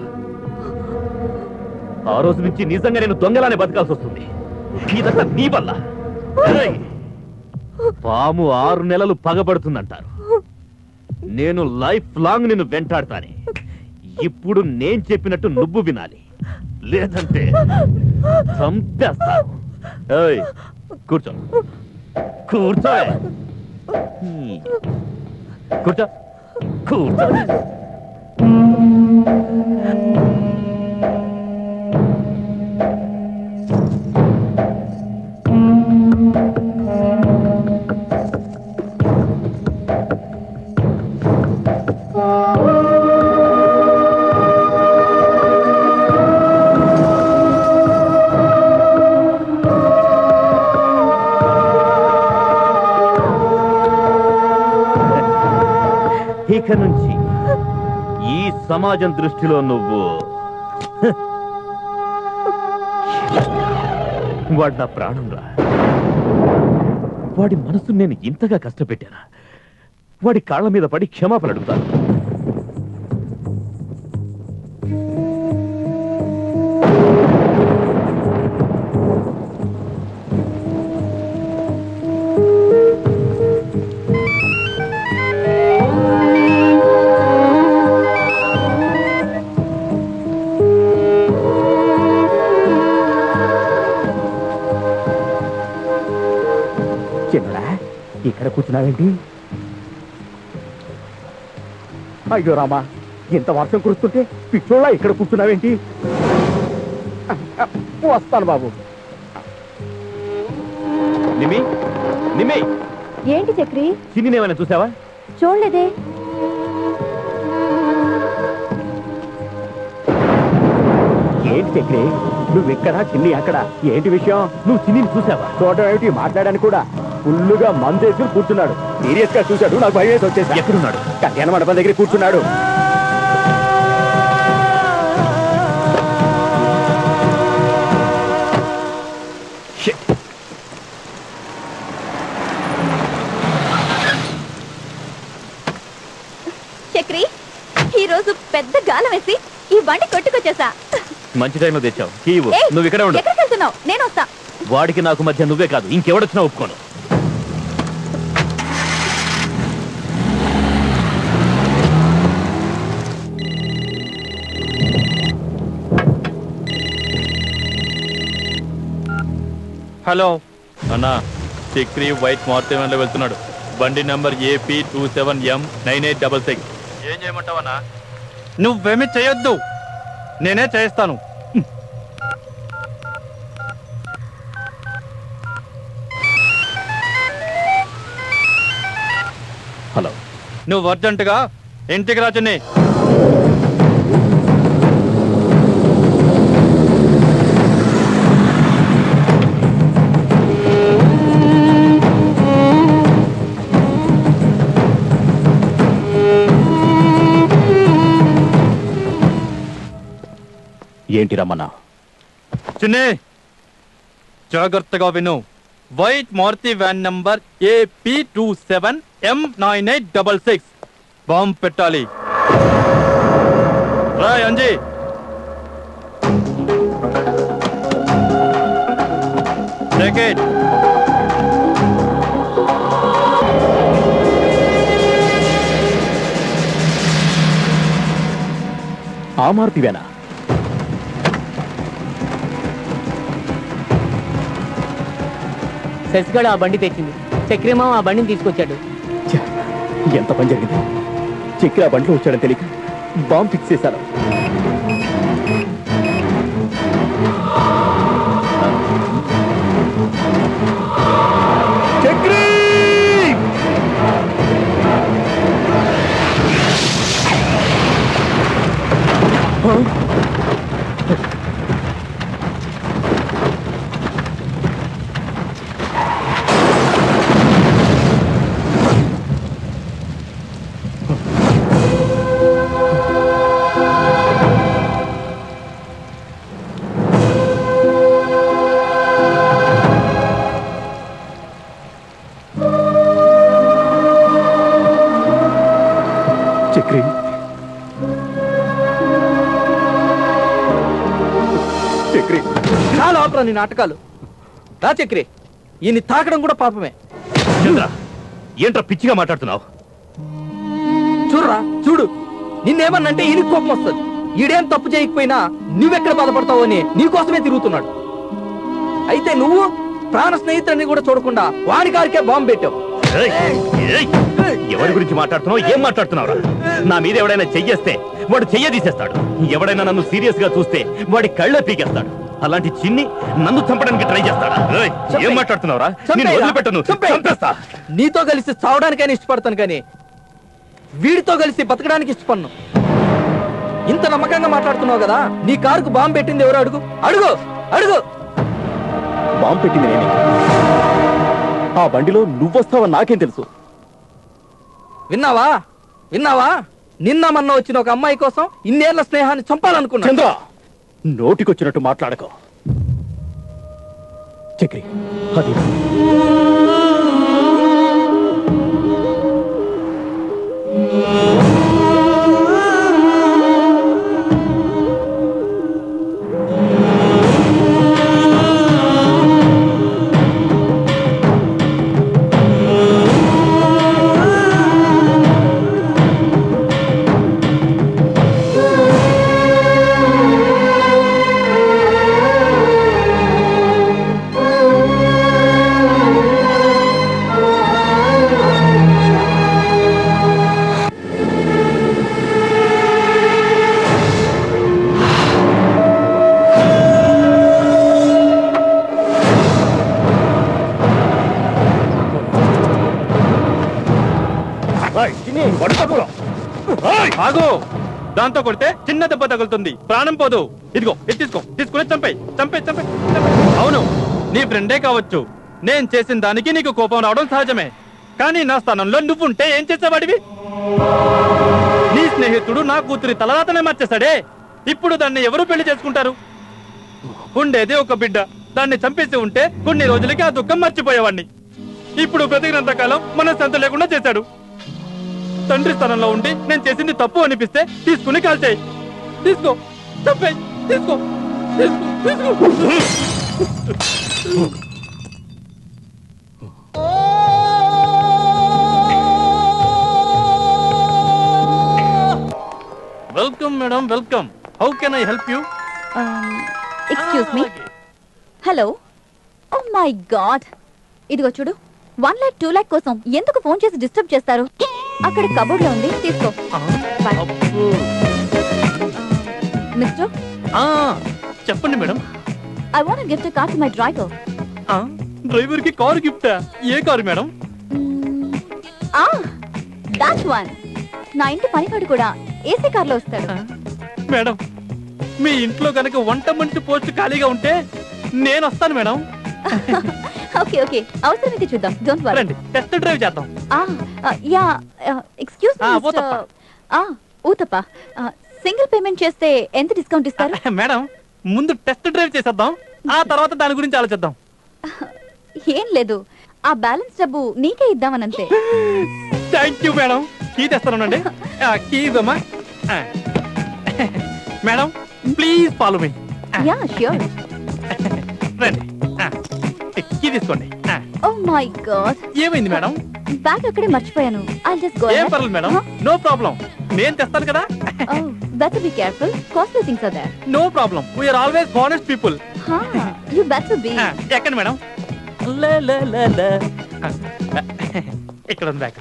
ఆ రోజు నుంచి నిజంగా నేను దొంగలానే బతకాల్సి వస్తుంది. ఇదంతా నీ వల్ల. ఏయ్, పాము 6 నెలలు పగబడుతుందంటారు. నేను లైఫ్ లాంగ్ నిన్ను వెంటాడతానే. ఇప్పుడు నేను చెప్పినట్టు నువ్వు వినాలి, లేదంటే చంపేస్తాను. ఏయ్, కూర్చో కూర్చో కూర్చో కూర్చో. ఇక నుంచి ఈ సమాజం దృష్టిలో నువ్వు వాడు నా ప్రాణం రా. వాడి మనసు నేను ఇంతగా కష్టపెట్టానా? వాడి కాళ్ళ మీద పడి క్షమాపణ అడుగుతాను. చిన్నడా, ఇక్కడ కూర్చున్నావేంటి? అయ్యో రామా, ఇంత వర్షం కురుస్తుంటే పిచ్చోళ్ళ ఇక్కడ కూర్చున్నావేంటి? వస్తాను బాబు. నిమి, నిమి, ఏంటి చక్రి? చిన్నినేమైనా చూసావా? చూడలేదే. ఏంటి చక్రి, నువ్వెక్కడ చిన్ని అక్కడ? ఏంటి విషయం? నువ్వు చిన్నిని చూసావా? చూడటం ఏమిటి, మాట్లాడాను కూడా. ఫుల్లుగా మందేసి కూర్చున్నాడు. సీరియస్ గా చూశాడు, నాకు భయం వేసి వచ్చేసి. ఎక్కడున్నాడు? కళ్యాణ మండపం దగ్గర కూర్చున్నాడు. చక్రి, ఈ రోజు పెద్ద గాలం వేసి ఈ బండి కొట్టుకొచ్చేసా. మంచి టైంలో తెచ్చావు. కీవు, నువ్వు ఇక్కడ ఉండు. ఎక్కడికి వెళ్తున్నావు? నేను వస్తా. వాడికి నాకు మధ్య నువ్వే కాదు, ఇంకెవడొచ్చినా ఒప్పుకోను. హలో అన్నా, చక్రి వైట్ మారుతి వ్యాన్లో వెళ్తున్నాడు. బండి నంబర్ AP 27M9866. ఏం చేయమంటావన్నా? నువ్వేమీ చేయొద్దు, నేనే చేస్తాను. హలో, నువ్వు అర్జెంటుగా ఇంటికి రా చిన్ని. ఏంటి రమ్మన్నా? చిన్ని, జాగ్రత్తగా విను. White Maruti van number AP 27M9866. Bomb పెట్టాలి. రాయ్ అంజీ. టికెట్. ఆ మారుతివేనా? శశిగడ ఆ బండి తెచ్చింది, చక్రిమామ ఆ బండిని తీసుకొచ్చాడు. ఎంత పని జరిగింది? చక్రి ఆ బండిలో వచ్చాడని తెలియక బాంబు ఫిక్స్ చేశారు. చాలరా నీ నాటకాలు. రా చక్రి, ఈయన్ని తాకడం కూడా పాపమే. చంద్ర, ఏంట్రా పిచ్చిగా మాట్లాడుతున్నావు? చూడరా చూడు, నిన్నేమన్నంటే ఈయన కోపం వస్తుంది. ఈడేం తప్పు చేయకపోయినా నువ్వెక్కడ బాధపడతావు అని నీకోసమే తిరుగుతున్నాడు. అయితే నువ్వు ప్రాణ స్నేహితుడిని కూడా చూడకుండా వాడి గారికే బాంబు పెట్టావు. ఎవరి గురించి మాట్లాడుతున్నావు? ఏం మాట్లాడుతున్నావురా? నా మీద ఎవడైనా చెయ్యేస్తే వాడు చెయ్య తీసేస్తాడు. ఎవడైనా నన్ను సీరియస్ గా చూస్తే వాడి కళ్ళ పీకేస్తాడు. అలాంటి చిన్ని నన్ను చంపడానికి ట్రై చేస్తాడా? ఏం మాట్లాడుతున్నావురా? నేను వదిలిపెట్టను, చంపేస్తా. నీతో కలిసి చావడానికైనా ఇష్టపడతాను, కానీ వీడితో కలిసి బతకడానికి ఇష్టపడను. ఇంత నమ్మకంగా మాట్లాడుతున్నావు కదా, నీ కారుకు బాంబు పెట్టింది ఎవరు? అడుగు అడుగు అడుగు. బాంబు పెట్టింది నేనే. ఆ బండిలో నువ్వొస్తావని నాకేం తెలుసు? విన్నావా విన్నావా? నిన్న మొన్న వచ్చిన ఒక అమ్మాయి కోసం ఇన్నేళ్ల స్నేహాన్ని చంపాలనుకున్నా. చంద్ర, నోటికొచ్చినట్టు మాట్లాడకో. చక్రి, అది ఆగు. దాంతో కొడితే చిన్న దెబ్బ తగులుతుంది, ప్రాణం పోదు. ఇదిగో ఇది తీసుకో, తీసుకుని చంపే చంపే చంపే. అవును, నీ ఫ్రెండే కావచ్చు. నేను చేసిన దానికి నీకు కోపం రావడం సహజమే, కానీ నా స్థానంలో నువ్వుంటే ఏం చేసేవాడివి? నీ స్నేహితుడు నా కూతురి తలరాతనే మార్చేశాడే. ఇప్పుడు దాన్ని ఎవరు పెళ్లి చేసుకుంటారు? ఉండేది ఒక బిడ్డ, దాన్ని చంపేసి ఉంటే కొన్ని రోజులకి ఆ దుఃఖం మర్చిపోయేవాడిని. ఇప్పుడు బ్రతికినంత కాలం మనశ్శాంతి లేకుండా చేశాడు. తండ్రి స్థానంలో ఉండి నేను చేసింది తప్పు అనిపిస్తే తీసుకుని కాల్చేయి. తీసుకో, చంపేయి. తీసుకో, welcome madam, welcome. How can I help you? Excuse me. Hello. Oh my God, ఇదిగో చూడు. 1 lakh 2 lakh కోసం ఎందుకు ఫోన్ చేసి డిస్టర్బ్ చేస్తారు? అక్కడ కబోర్డ్ లో ఉంది, తీసుకో. మిస్టర్, చెప్పండి madam. I want gift a car to my driver. Driver కి కార్ గిఫ్టా? ఏ కారు మేడం? That one. నా ఇంటి పనివాడు కూడా ఏసీ కార్ లో వస్తాడు. మేడం, మీ ఇంట్లో కనుక వంట మనిషి పోస్ట్ ఖాళీగా ఉంటే నేను వస్తాను మేడం. ఓకే ఓకే, అవసరమైతే చూద్దాం. Don't worry. రండి, టెస్ట్ డ్రైవ్ చేద్దాం. Yeah, excuse me mister. Uthappa, single payment చేస్తే ఎంత డిస్కౌంట్ ఇస్తారు? మేడం, ముందు టెస్ట్ డ్రైవ్ చేసేద్దాం, ఆ తర్వాత దాని గురించి ఆలోచిద్దాం. ఏం లేదు, ఆ బ్యాలెన్స్ డబ్బు నీకే ఇద్దామనంతే. Thank you madam. కీ తెస్తానండి. కీ ఇవ్వమ్మా. Madam, please follow me. Ya sure. రండి, కీ తీసుకోండి. ఓ మై గాడ్, ఏమైంది మేడం? బ్యాగ్ అక్కడే మర్చిపోయాను. I'll just go. ఏం పర్లేదు మేడం, నో ప్రాబ్లం. నేను తెస్తాను కదా. Oh, better be careful. Costly things are there. No problem, we are always honest people. You better be. ఎక్కండి మేడం. ఇక్కడ ఉంది బ్యాగ్.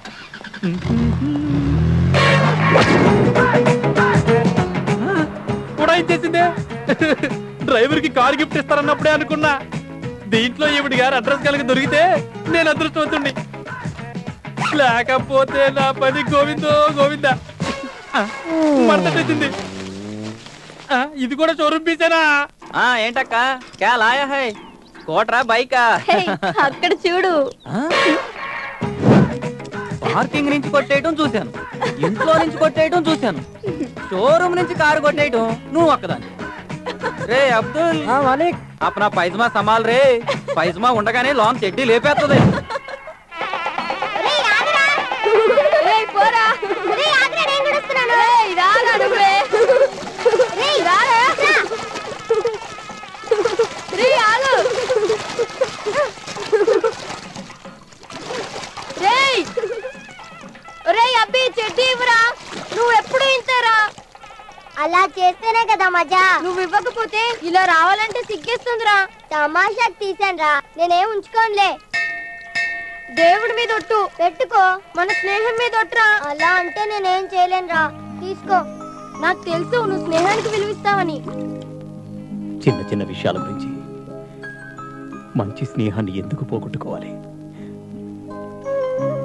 కూడా ఇచ్చేసిందే. డ్రైవర్ కి కార్ గిఫ్ట్ ఇస్తారన్నప్పుడే అనుకున్నా. దీంట్లో ఈవిడ గారు అడ్రస్ కనుక దొరికితే నేను అదృష్టవంతుణ్ణి. లేకపోతే నా పని గోవిందో గోవిందా. మర్తటేసింది. ఇది కూడా షోరూమ్ పీసేనా? ఏంటక్క క్యా లాయా హై? కోట్రా బైకా? అక్కడ చూడు. పార్కింగ్ నుంచి కొట్టేయటం చూశాను, ఇంట్లో నుంచి కొట్టేయటం చూశాను, షోరూమ్ నుంచి కారు కొట్టేయటం నువ్వు ఒక్కదాన్ని. రే అబ్దుల్, అప్నా పైజమా సమాల్ రే. పైజమా ఉండగానే లాంగ్ చెడ్డీ లేపేస్తుంది. చేస్తేనే కదా మజా. నువ్వు ఇవ్వకపోతే ఇలా రావాలంటే సిగ్గేస్తుందిరా. తమాషాకి తీసానురా, నేనేం ఉంచుకోనులే. దేవుడి మీద ఒట్టు పెట్టుకో, మన స్నేహం మీద ఒట్టురా. అలా అంటే నేనేం చేయలేనురా, తీసుకో. నాకు తెలుసు నువ్వు స్నేహానికి విలువిస్తావని. చిన్న చిన్న విషయాల గురించి మంచి స్నేహాన్ని ఎందుకు పోగొట్టుకోవాలి?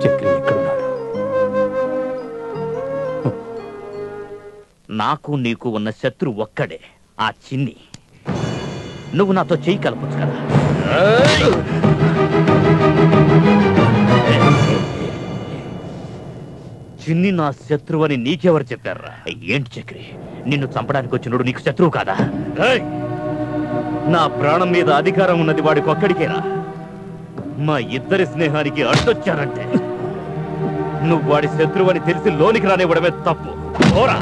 చక్రి ఎక్కడున్నాడు? నాకు నీకు ఉన్న శత్రు ఒక్కడే, ఆ చిన్ని. నువ్వు నాతో చెయ్యి కలపొచ్చు కదా. చిన్ని నా శత్రువు అని నీకెవరు చెప్పారా? ఏంటి చక్రి, నిన్ను చంపడానికి వచ్చినోడు నీకు శత్రువు కాదా? నా ప్రాణం మీద అధికారం ఉన్నది వాడికి ఒక్కడికేరా. మా ఇద్దరి స్నేహానికి అడ్డొచ్చారంటే నువ్వు వాడి శత్రువు అని తెలిసి లోనికి రానివ్వడమే తప్పు. ఓరా,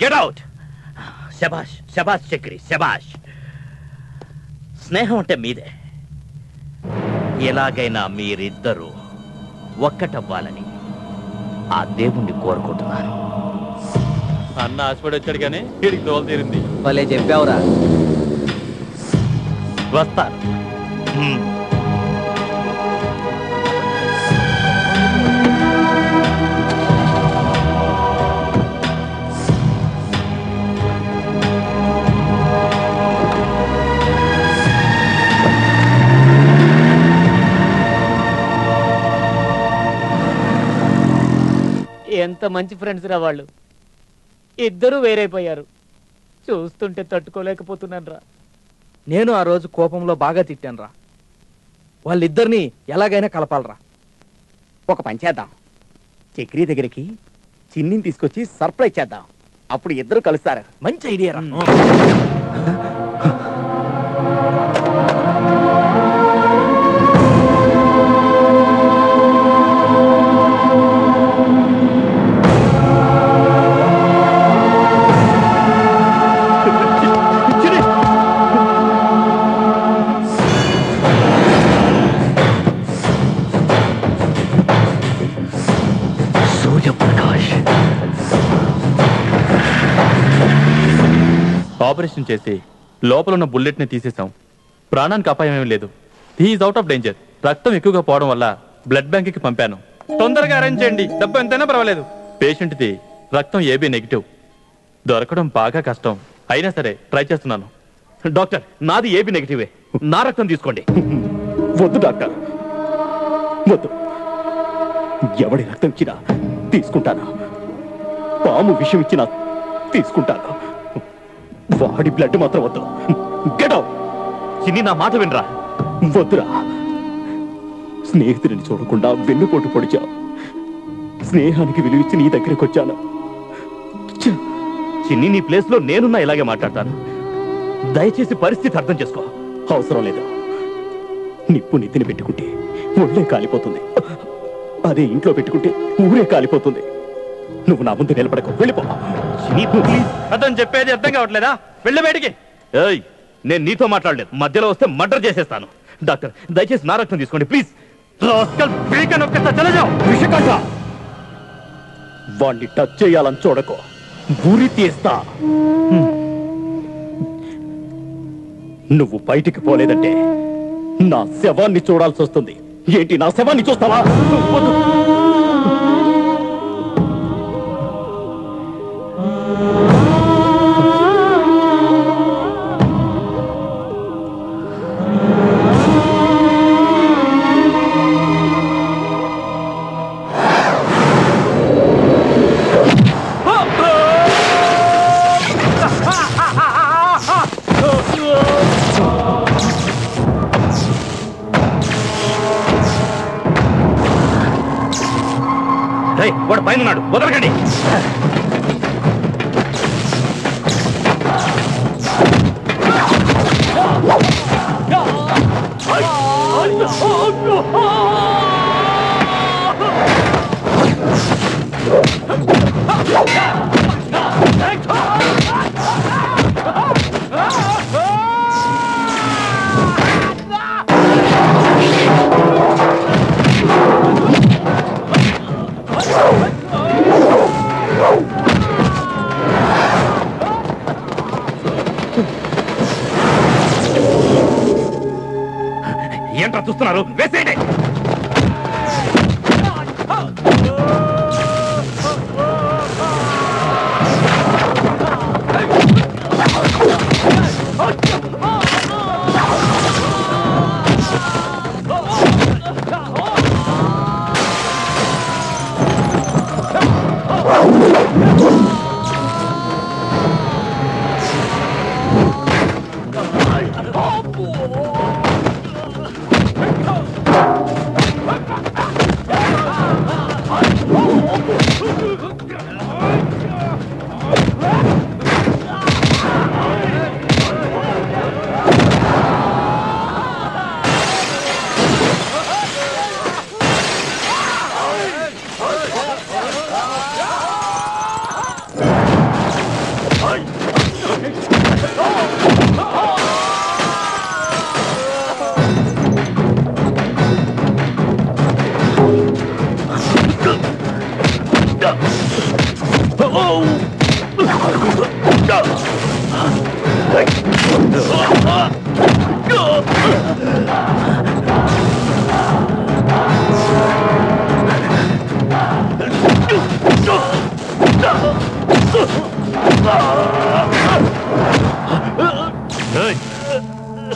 గెట్ అవుట్. శబాష్ శబాష్ చక్రి, శబాష్. స్నేహం అంటే మీదే. ఎలాగైనా మీరిద్దరూ ఒక్కటవ్వాలని ఆ దేవుణ్ణి కోరుకుంటున్నాను. అన్న ఆశపడి వచ్చాడు కానీ వీడికి దోలు తీరింది. భలే చెప్పావురా. వస్తాను. ఎంత మంచి ఫ్రెండ్స్ రా వాళ్ళు. ఇద్దరు వేరైపోయారు. చూస్తుంటే తట్టుకోలేకపోతున్నాను రా. నేను ఆ రోజు కోపంలో బాగా తిట్టాను రా. వాళ్ళిద్దరిని ఎలాగైనా కలపాలరా. ఒక పని చేద్దాం, చక్రి దగ్గరికి చిన్నిని తీసుకొచ్చి సర్ప్రైజ్ చేద్దాం. అప్పుడు ఇద్దరు కలుస్తారు. మంచి ఐడియా రా. ఆపరేషన్ చేసి లోపల ఉన్న బుల్లెట్ ని తీసేసాం. ప్రాణానికి అపాయం ఏమీ లేదు. He's out of danger. రక్తం ఎక్కువగా పోవడం వల్ల బ్లడ్ బ్యాంక్ కి పంపాను. తొందరగా అరేంజ్ చేయండి, డబ్బు ఎంతైనా పర్వాలేదు. పేషెంట్ది రక్తం ఏబీ నెగిటివ్, దొరకడం బాగా కష్టం. అయినా సరే ట్రై చేస్తున్నాను. డాక్టర్, నాది ఏబీ నెగిటివే. నా రక్తం తీసుకోండి. వద్దు డాక్టర్, వద్దు. ఎవడి రక్తం ఇచ్చినా తీసుకుంటాను. పాము విషం ఇచ్చినా తీసుకుంటాను. వాడి బ్లడ్ మాత్రం వద్దు. Get out. చిన్ని, నా మాట వినరా. వద్దురా. స్నేహితుడిని చూడకుండా వెన్నుపోటు పొడిచావు. స్నేహానికి విలువిచ్చి నీ దగ్గరికి వచ్చాను. చిన్ని, నీ ప్లేస్ లో నేనున్నా ఇలాగే మాట్లాడతాను. దయచేసి పరిస్థితి అర్థం చేసుకో. అవసరం లేదు. నిప్పు నెత్తిని పెట్టుకుంటే ఒళ్ళే కాలిపోతుంది. అదే ఇంట్లో పెట్టుకుంటే ఊరే కాలిపోతుంది. నువ్వు నా ముందు నిలబడకు, వెళ్ళిపో. అతను చెప్పేది అర్థం కావట్లేదా? వెళ్ళి బయటికి. ఏయ్, నేను నీతో మాట్లాడలేదు. మధ్యలో వస్తే మర్డర్ చేసేస్తాను. డాక్టర్, దయచేసి నా రక్తం తీసుకోండి ప్లీజ్. వాణ్ణి టచ్ చేయాలని చూడకో, ఊరి తీస్తా. నువ్వు బయటికి పోలేదంటే నా శవాన్ని చూడాల్సి వస్తుంది. ఏంటి, నా శవాన్ని చూస్తావా? వాడు పైన ఉన్నాడు, వదలకండి. ఏంట్రా చూస్తున్నారు? వేసేయండి.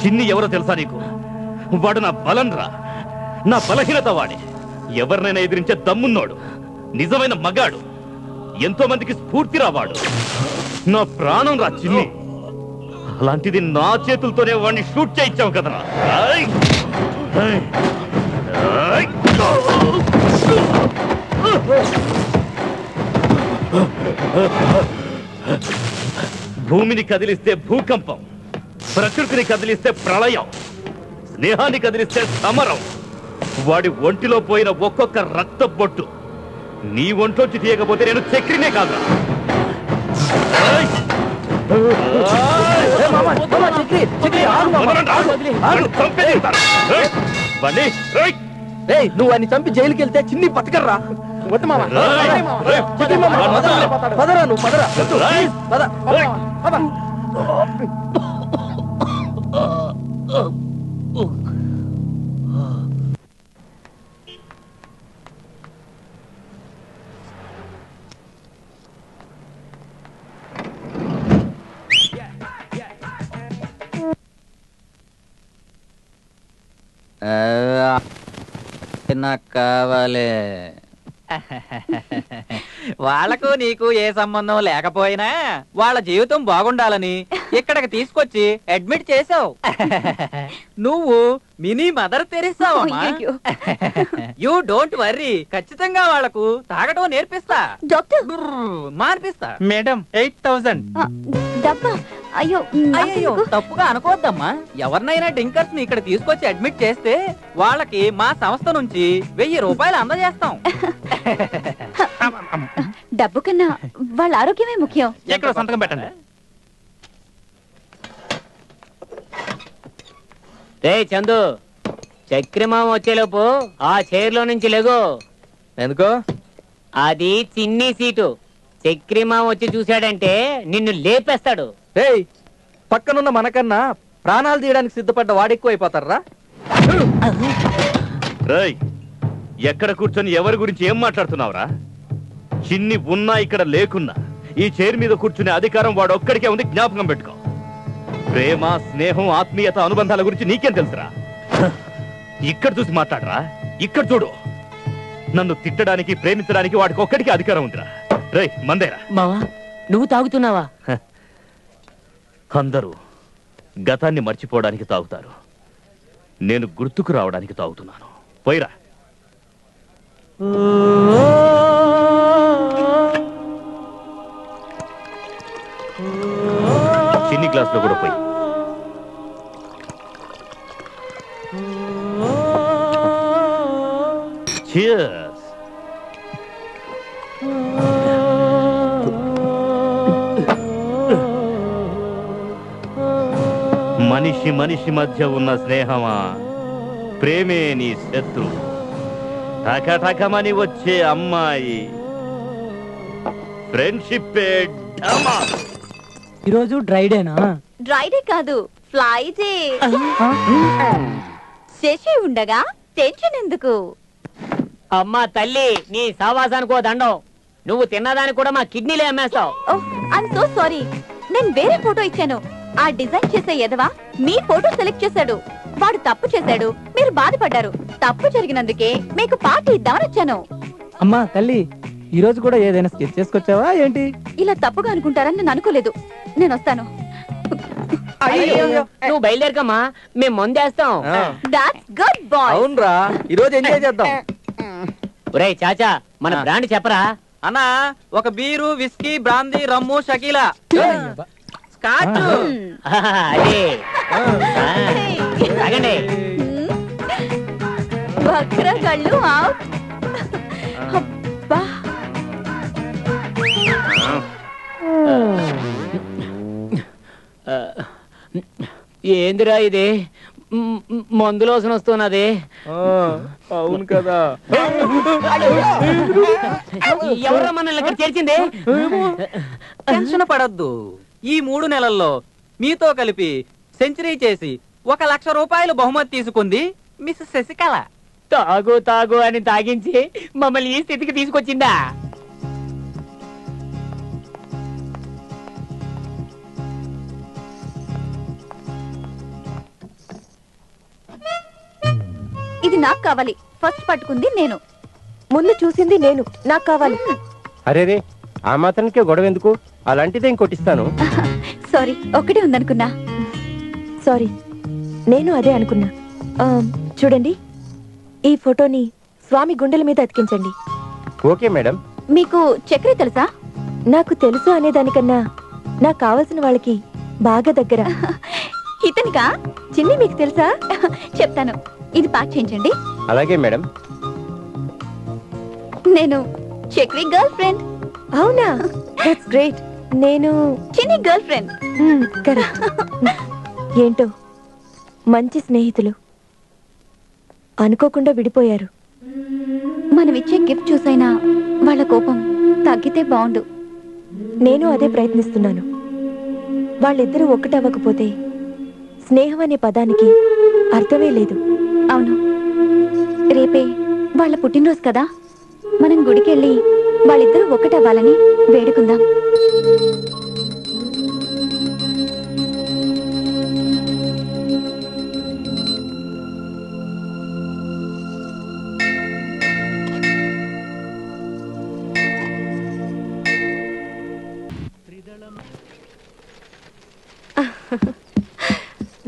చిన్ని ఎవరో తెలుసా నీకు? వాడు నా బలం రా, నా బలహీనత వాడే. ఎవరినైనా ఎదిరించే దమ్మున్నోడు, నిజమైన మగాడు, ఎంతో మందికి స్ఫూర్తి రావాడు. నా ప్రాణం రా చిన్ని. అలాంటిది నా చేతులతోనే వాడిని షూట్ చేయించావు కదరా. భూమిని కదిలిస్తే భూకంపం, ప్రకృతిని కదిలిస్తే ప్రళయం, స్నేహాన్ని కదిలిస్తే సమరం. వాడి ఒంటిలో పోయిన ఒక్కొక్క రక్త బొట్టు నీ ఒంట్లోంచి తీయకపోతే నేను చక్రినే కాదురా. నువ్వు అన్ని చంపి జైలుకి వెళ్తే చిన్ని బతకర్రా. వద్దు మామ, పదరా నువ్వు, పదరా. నాకు కావాలి. వాళ్లకు నీకు ఏ సంబంధం లేకపోయినా వాళ్ళ జీవితం బాగుండాలని ఇక్కడికి తీసుకొచ్చి అడ్మిట్ చేసావు. నువ్వు మినీ మదర్ తెరిసావు. యూ డోంట్ వర్రీ, ఖచ్చితంగా వాళ్లకు తాగటం నేర్పిస్తా. డాక్టర్ మాన్పిస్తా. మేడం 8000. అయ్యో తప్పుగా అనుకోవద్దమ్మా. ఎవరినైనా డింకర్స్ ని ఇక్కడ తీసుకొచ్చి అడ్మిట్ చేస్తే వాళ్ళకి మా సంస్థ నుంచి 1000 రూపాయలు అందజేస్తాం. డబ్బు కన్నా వాళ్ళ ఆరోగ్యమే ముఖ్యం. ఎక్కడ సంతకం పెట్టండి. రే చందు, చక్రమామ వచ్చేలోపు ఆ చైర్లో నుంచి లేగో. ఎందుకో? అది చిన్ని సీటు. చక్రమామ వచ్చి చూశాడంటే నిన్ను లేపేస్తాడు. ఏయ్, పక్కనున్న మనకన్నా ప్రాణాలు తీయడానికి సిద్ధపడ్డ వాడెక్కువ అయిపోతారా? రేయ్, ఎక్కడ కూర్చొని ఎవరి గురించి ఏం మాట్లాడుతున్నావురా? చిన్ని ఉన్నా ఇక్కడ లేకున్నా ఈ చైర్ మీద కూర్చునే అధికారం వాడు ఒక్కడికే ఉంది, జ్ఞాపకం పెట్టుకో. ప్రేమ, స్నేహం, ఆత్మీయత, అనుబంధాల గురించి నీకేం తెలుసురా? ఇక్కడ చూసి మాట్లాడరా. ఇక్కడ చూడు, నన్ను తిట్టడానికి, ప్రేమించడానికి వాడికి ఒక్కడికి అధికారం ఉందిరా. రేయ్, మందేరా. మావా, నువ్వు తాగుతున్నావా? అందరూ గతాన్ని మర్చిపోవడానికి తాగుతారు, నేను గుర్తుకు రావడానికి తాగుతున్నాను. పోయిరా. చిన్ని గ్లాస్ లో కూడా పోయి. Cheers. మనిషి మనిషి మధ్య ఉన్న స్నేహమా, ప్రేమే నీ శత్రు. టకటకమని వచ్చే అమ్మాయి ఫ్రెండ్షిప్. ఈరోజు డ్రైడేనా? డ్రైడే కాదు, ఫ్లైడే. శశి ఉండగా టెన్షన్ ఎందుకు? అమ్మా తల్లి, నీ సావాసానికో దండం. నువ్వు తిన్నదానికి కూడా మా కిడ్నీలే అమ్మేస్తావు. I'm so sorry. నేను వేరే ఫోటో ఇచ్చాను. ఆ డిజైన్ చేసే ఎదవా మీ ఫోటో సెలెక్ట్ చేశాడు. వాడు తప్పు చేశాడు, మీరు బాధపడ్డారు. తప్పు జరిగినందుకే మీకు పార్టీ ఇద్దామని వచ్చాను. అమ్మా తల్లి, ఈ రోజు కూడా ఏదైనా స్కెచ్ చేసుకొచ్చావా ఏంటి? ఇలా తప్పుగా అనుకుంటారని నేను అనుకోలేదు. నేను వస్తాను. నువ్వు బయలుదేరకమ్మా, మేము మందేస్తాం. That's good boy. అవునరా, ఈ రోజు ఎంజాయ్ చేద్దాం. ఒరేయ్ చాచా, మన బ్రాండ్ చెప్పరా? అన్నా, ఒక బీరు, విస్కీ, బ్రాందీ, రమ్ము, షకీలా, స్కాచ్. అదే తాగండి. వక్ర కళ్ళు అవుట్. అబ్బా, ఏందిరా ఇది? మందులోసన వస్తున్నది. అవును కదా. ఎవరు మనల్ని ఇక్కడ చేర్చింది? టెన్షన్ పడద్దు. ఈ 3 నెలల్లో మీతో కలిపి సెంచరీ చేసి 1 లక్ష రూపాయలు బహుమతి తీసుకుంది మిస్ శశికళ. తాగు తాగు అని తాగించి మమ్మల్ని ఈ స్థితికి తీసుకొచ్చిందా? ఇది నాకు కావాలి. ఫస్ట్ పట్టుకుంది నేను. ముందు చూసింది నేను, నాకు కావాలి. అరే రే, ఆ మాత్రానికే గొడవ ఎందుకు? అలాంటిదే ఇంకోటిస్తాను. సారీ, ఒకటే ఉందనుకున్నా. సారీ, నేను అదే అనుకున్నా. చూడండి, ఈ ఫోటోని స్వామి గుండెల మీద అతికించండి. Okay madam. మీకు చక్రి తెలుసా? నాకు తెలుసు అనేదానికన్నా నాకు కావాల్సిన వాళ్ళకి బాగా దగ్గర. ఇతనికా? చిన్ని మీకు తెలుసా? చెప్తాను. ఇది ప్యాక్ చేయించండి. అలాగే మేడం. నేను చక్రి గర్ల్ ఫ్రెండ్. అవునా? That's great. నేను చిన్ని గర్ల్ ఫ్రెండ్. కరెక్ట్. ఏంటో మంచి స్నేహితులు అనుకోకుండా విడిపోయారు. మనం ఇచ్చే గిఫ్ట్ చూసైనా వాళ్ళ కోపం తగ్గితే బాగుండు. నేను అదే ప్రయత్నిస్తున్నాను. వాళ్ళిద్దరూ ఒక్కటవ్వకపోతే స్నేహం అనే పదానికి అర్థమే లేదు. అవును, రేపే వాళ్ళ పుట్టినరోజు కదా, మనం గుడికెళ్ళి వాళ్ళిద్దరూ ఒక్కటవ్వాలని వేడుకుందాం.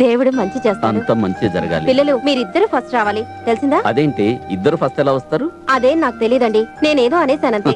దేవుడు మంచి చేస్తాడు. అంత మంచి జరగాలి. పిల్లలు మీరిద్దరు ఫస్ట్ రావాలి, తెలిసిందా? అదేంటి ఇద్దరు ఫస్ట్ ఎలా వస్తారు? అదే నాకు తెలియదండి, నేనేదో అనేసానంతే.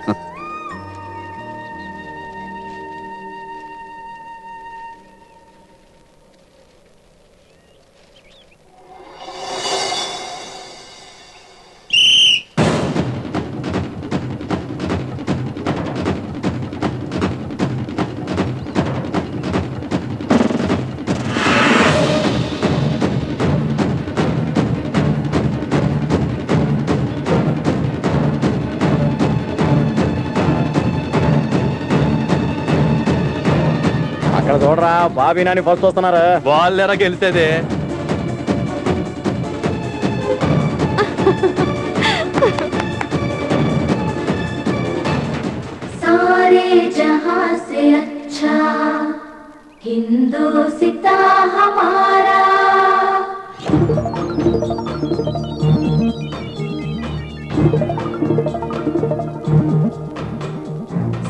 అక్కడ చూడరా, బాబీ నాని ఫస్ట్ వస్తున్నారు. వాళ్ళెరా గెలిచేదే. सारे जहां से अच्छा हिंदुस्ता हमारा,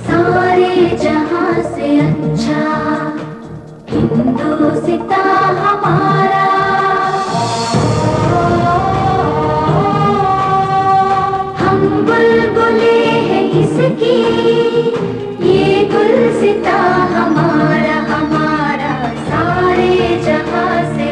सारे जहां से अच्छा हिंदुस्ता हमारा, हम बुलबुले हैं इसकी, ये गुलसिता हमारा हमारा, सारे जहां से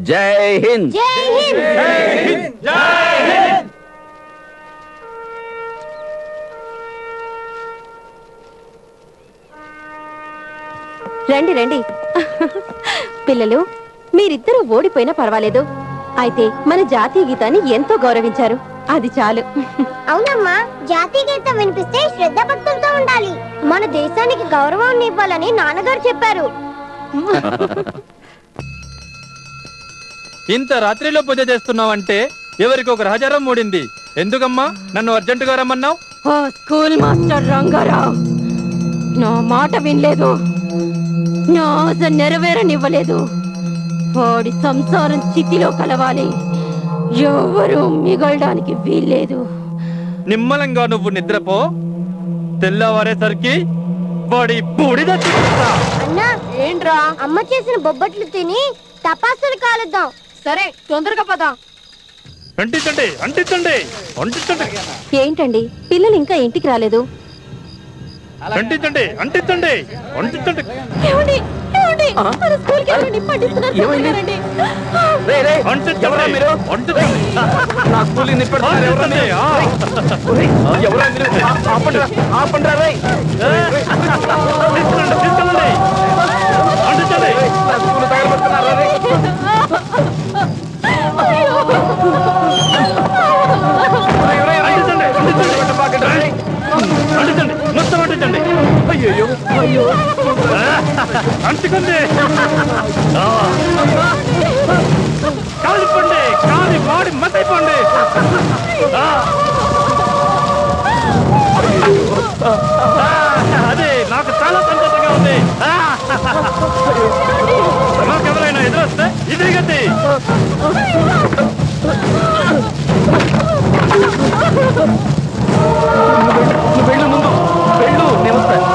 జై హింద్. రండి రండి. పిల్లలు, మీరిద్దరూ ఓడిపోయినా పర్వాలేదు. అయితే మన జాతీయ గీతాన్ని ఎంతో గౌరవించారు, అది చాలు. అవునమ్మా, జాతీయ గీతం వినిపిస్తే శ్రద్ధ భక్తులతో ఉండాలి. మన దేశానికి గౌరవం ఇవ్వాలని నాన్నగారు చెప్పారు. ఇంత రాత్రిలో పూజ చేస్తున్నావంటే ఎవరికి ఒక రహజారం మూడింది. ఎందుకమ్మా నన్ను అర్జెంటుగా రమ్మన్నావు? ఓ స్కూల్ మాస్టర్ రంగారావు నా మాట వినలేదు, నా ఆశ నెరవేరనివ్వలేదు. వాడి సంసారం చితిలో కలవాలి, ఎవరు మిగలడానికి వీల్లేదు. నిమ్మలంగా నువ్వు నిద్రపో, తెల్లవారేసరికి వాడి బూడిద చూపిస్తా. అన్నా ఏంట్రా, అమ్మ చేసిన బొబ్బట్లు తిని తపాసులు కాలుద్దాం. సరే, తొందరగా పద. అంటించండి అంటించండి అంటించండి ఏంటండి పిల్లలు ఇంకా ఇంటికి రాలేదు? అంటించండి అంటించండి అంటించండి. మొత్తం అంటించండి. అయ్యో అయ్యో అంటుకుంది. కాలిపోండి, కాలి మాడి మసైపోండి. అదే నాకు చాలా సంతోషంగా ఉంది. నాకెవరైనా ఎదురొస్తే ఇదే గతి. వెళ్ళు, ముందు వెళ్ళు, నేను వస్తాను.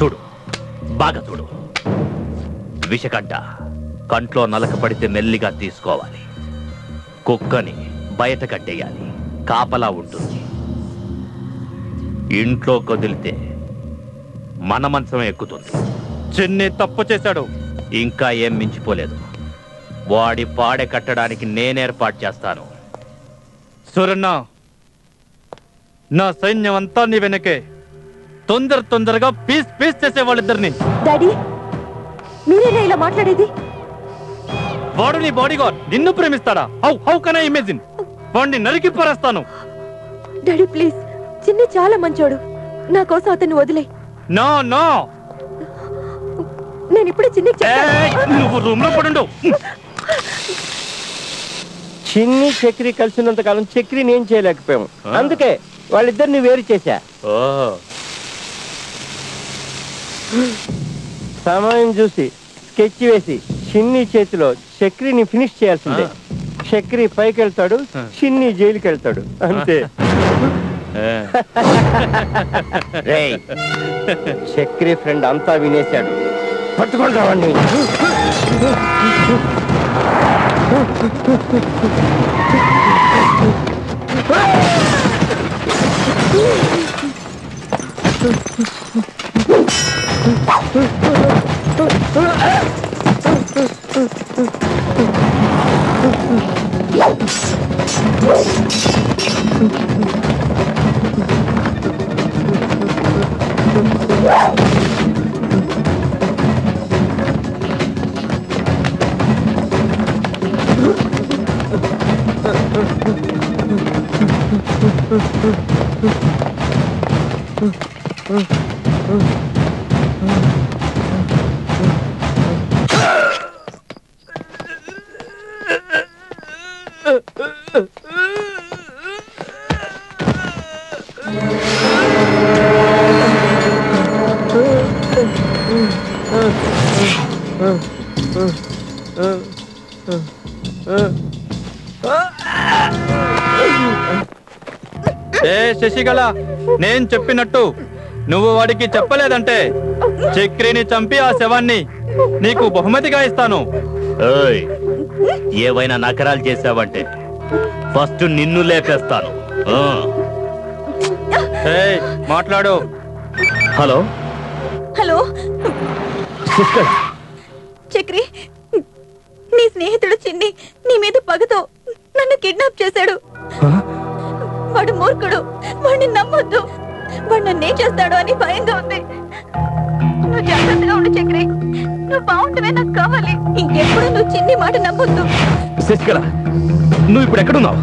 చూడు, బాగా చూడు. విషకంట కంట్లో నలక పడితే మెల్లిగా తీసుకోవాలి. కుక్కని బయట కట్టేయాలి, కాపలా ఉంటుంది. ఇంట్లో కదిలితే మన మంచం ఎక్కుతుంది. చిన్ని తప్పు చేశాడు, ఇంకా ఏం మించిపోలేదు. వాడి పాడె కట్టడానికి నేనేర్పాటు చేస్తాను. సూరన్న, నా సైన్యం అంతా నీ వెనకే. తొందరగా పీస్ చేసే వాళ్ళిద్దరిని. డాడీ, మీరేనా ఇలా మాట్లాడేది? వాడు నీ బాడీగార్డ్, నిన్ను ప్రేమిస్తాడా? How can I imagine? వాడిని నరికి పారేస్తాను. డాడీ ప్లీజ్, చిన్ని చాలా మంచోడు, నా కోసం అతన్ని వదిలే. నో, నేను ఇప్పుడే చిన్నికి నువ్వు రూమ్ లో పడుండు. చిన్ని చక్రి కలిసినంత కాలం చక్రిని ఏం చేయలేకపోయాం, అందుకే వాళ్ళిద్దరిని వేరు చేశా. సమయం చూసి స్కెచ్ వేసి చిన్ని చేతిలో చక్రిని ఫినిష్ చేయాల్సిందే. చక్రి పైకి వెళ్తాడు, చిన్ని జైలుకి వెళ్తాడు, అంతే. చక్రి ఫ్రెండ్ అంతా వినేశాడు, పట్టుకొని రావండి. ఏ శశికళ, నేను చెప్పినట్టు నువ్వు వాడికి చెప్పలేదంటే చక్రిని చంపి ఆ శవాన్ని నీకు బహుమతిగా ఇస్తాను. ఏయ్, ఏవైనా నకరాలు చేసావంటే ఫస్ట్ నిన్ను లేపేస్తాను. ఏయ్, మాట్లాడు. హలో హలో చక్రి, నీ స్నేహితుడు చిన్ని నీ మీద పగతో నన్ను కిడ్నాప్ చేశాడు. వాడు మూర్ఖుడు, వాడిని నమ్మొద్దు. వాడు నన్నేం చేస్తాడు అని భయంగా ఉంది. నువ్వు జాగ్రత్తగా ఉండు చక్రి, నువ్వు బాగుంటమే నాకు కావాలి. ఇంకెప్పుడు నువ్వు చిన్ని మాట నమ్మొద్దు. శశికళ, నువ్వు ఇప్పుడు ఎక్కడున్నావు?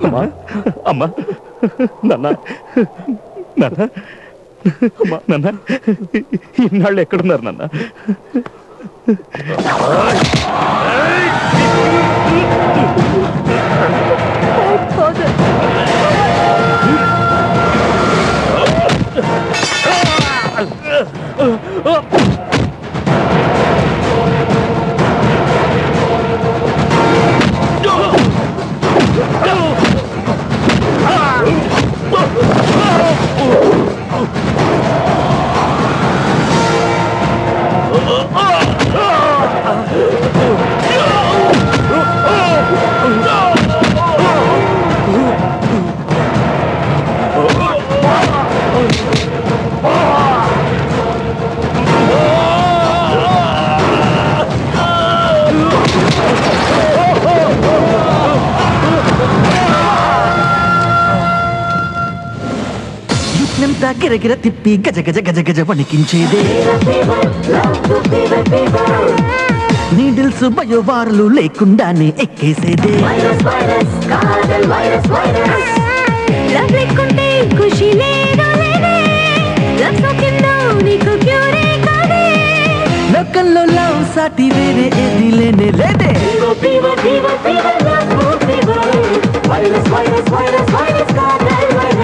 అమ్మా అమ్మా నాన్న నాన్న అమ్మా నాన్న ఇన్నాళ్ళు ఎక్కడున్నారు నాన్న? గిరగిర తిప్పి గజ గజ గజ గజ వణికించేదే నీడిల్స్ బయోవార్లు లేకుండానే ఎక్కేసేదే లోకంలో లవ్ సాటి వేరే ఏది లేనే లేదే వైరస్ వైరస్ వైరస్ వైరస్